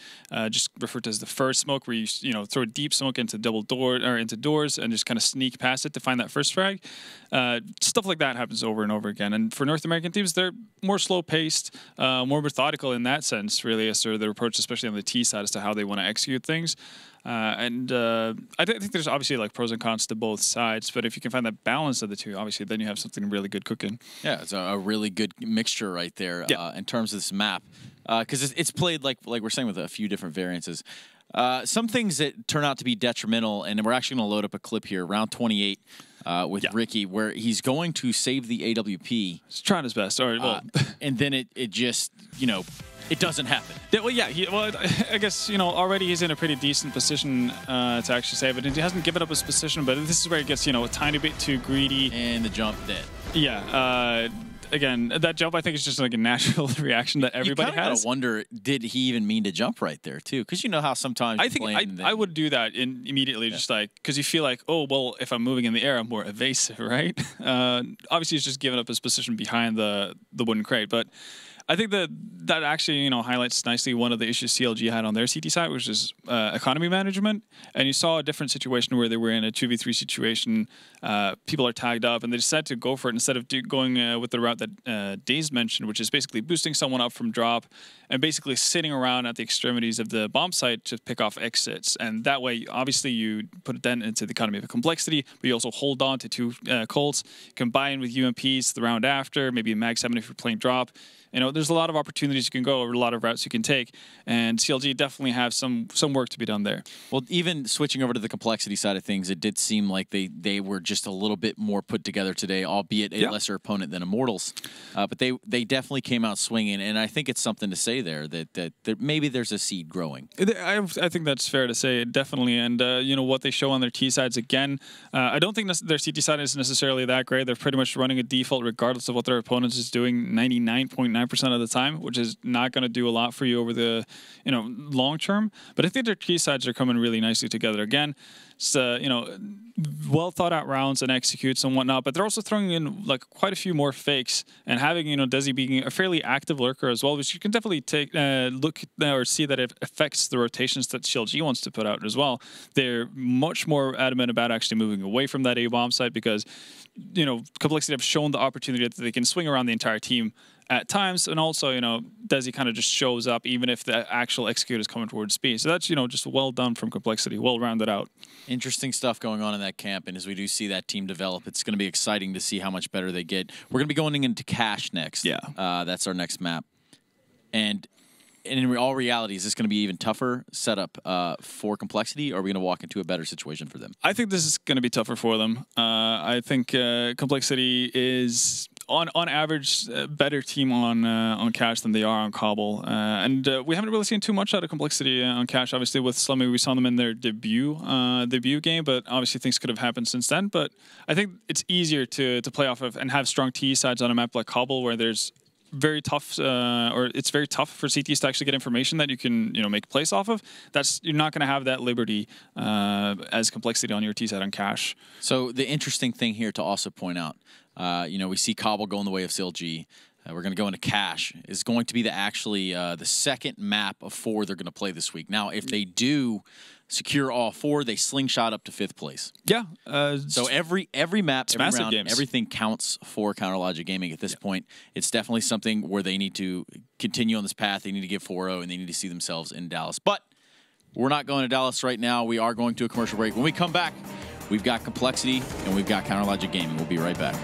just referred to as the first smoke, where you know, throw a deep smoke into into doors and just kind of sneak past it to find that first frag. Stuff like that happens over and over again. And for North American teams, they're more slow-paced, more methodical in that sense, really, as to their approach, especially on the T side, as to how they want to execute things. I think there's obviously like pros and cons to both sides, but if you can find that balance of the two, obviously, then you have something really good cooking. Yeah, it's a really good mixture right there in terms of this map, because it's played like we're saying with a few different variances. Some things that turn out to be detrimental, and we're actually going to load up a clip here, round 28 with Ricky, where he's going to save the AWP. He's trying his best. All right, well. And then it just, you know, it doesn't happen. Well, yeah. I guess, you know, already he's in a pretty decent position to actually save it. And he hasn't given up his position, but this is where it gets, you know, a tiny bit too greedy. And the jump dead. Yeah. Again, that jump, I think, is just like a natural reaction that everybody has. You gotta wonder, did he even mean to jump right there, too? Because you know how sometimes I think I would do that immediately, just like, because you feel like, oh, well, if I'm moving in the air, I'm more evasive, right? Obviously, he's just giving up his position behind the wooden crate, but I think that actually, you know, highlights nicely one of the issues CLG had on their CT side, which is economy management. And you saw a different situation where they were in a 2v3 situation. People are tagged up, and they decided to go for it instead of going with the route that Daze mentioned, which is basically boosting someone up from drop and basically sitting around at the extremities of the bomb site to pick off exits. And that way, obviously, you put a dent into the economy of complexity, but you also hold on to 2 Colts, combine with UMPs the round after, maybe a Mag 7 if you're playing drop. You know, there's a lot of opportunities you can go, or a lot of routes you can take, and CLG definitely have some work to be done there. Well, even switching over to the complexity side of things, it did seem like they were just a little bit more put together today, albeit a lesser opponent than Immortals. But they definitely came out swinging, and I think it's something to say there that maybe there's a seed growing. I think that's fair to say, definitely. And you know what they show on their T sides again. I don't think their CT side is necessarily that great. They're pretty much running a default regardless of what their opponent is doing 99.9% of the time, which is not going to do a lot for you over the long term. But I think their T sides are coming really nicely together again. It's well thought out rounds and executes and whatnot, but they're also throwing in like quite a few more fakes and having Desi being a fairly active lurker as well, which you can definitely take look or see that it affects the rotations that CLG wants to put out as well. They're much more adamant about actually moving away from that A bomb site because complexity have shown the opportunity that they can swing around the entire team at times, and also, Desi kind of just shows up even if the actual execute is coming towards speed. So that's, just well done from complexity, well rounded out. Interesting stuff going on in that camp, and as we do see that team develop, it's going to be exciting to see how much better they get. We're going to be going into Cache next. Yeah. That's our next map. And in all reality, is this going to be even tougher setup for complexity, or are we going to walk into a better situation for them? I think this is going to be tougher for them. I think complexity is on average a better team on Cache than they are on CBble, and we haven't really seen too much out of complexity on Cache. Obviously, with Slummy, we saw them in their debut game, but obviously things could have happened since then. But I think it's easier to play off of and have strong T sides on a map like CBble, where there's very tough, or it's very tough for CTs to actually get information that you can, make plays off of. You're not going to have that liberty as complexity on your T side on Cache. So the interesting thing here to also point out, we see CBble going the way of CLG. We're going to go into Cache. Is going to be the second map of 4 they're going to play this week. Now, if they do secure all 4, they slingshot up to 5th place. Yeah. So every map, every round, games. everything counts for CounterLogic Gaming at this point. It's definitely something where they need to continue on this path. They need to get 4-0, and they need to see themselves in Dallas. But we're not going to Dallas right now. We are going to a commercial break. When we come back, we've got complexity, and we've got CounterLogic Gaming. We'll be right back.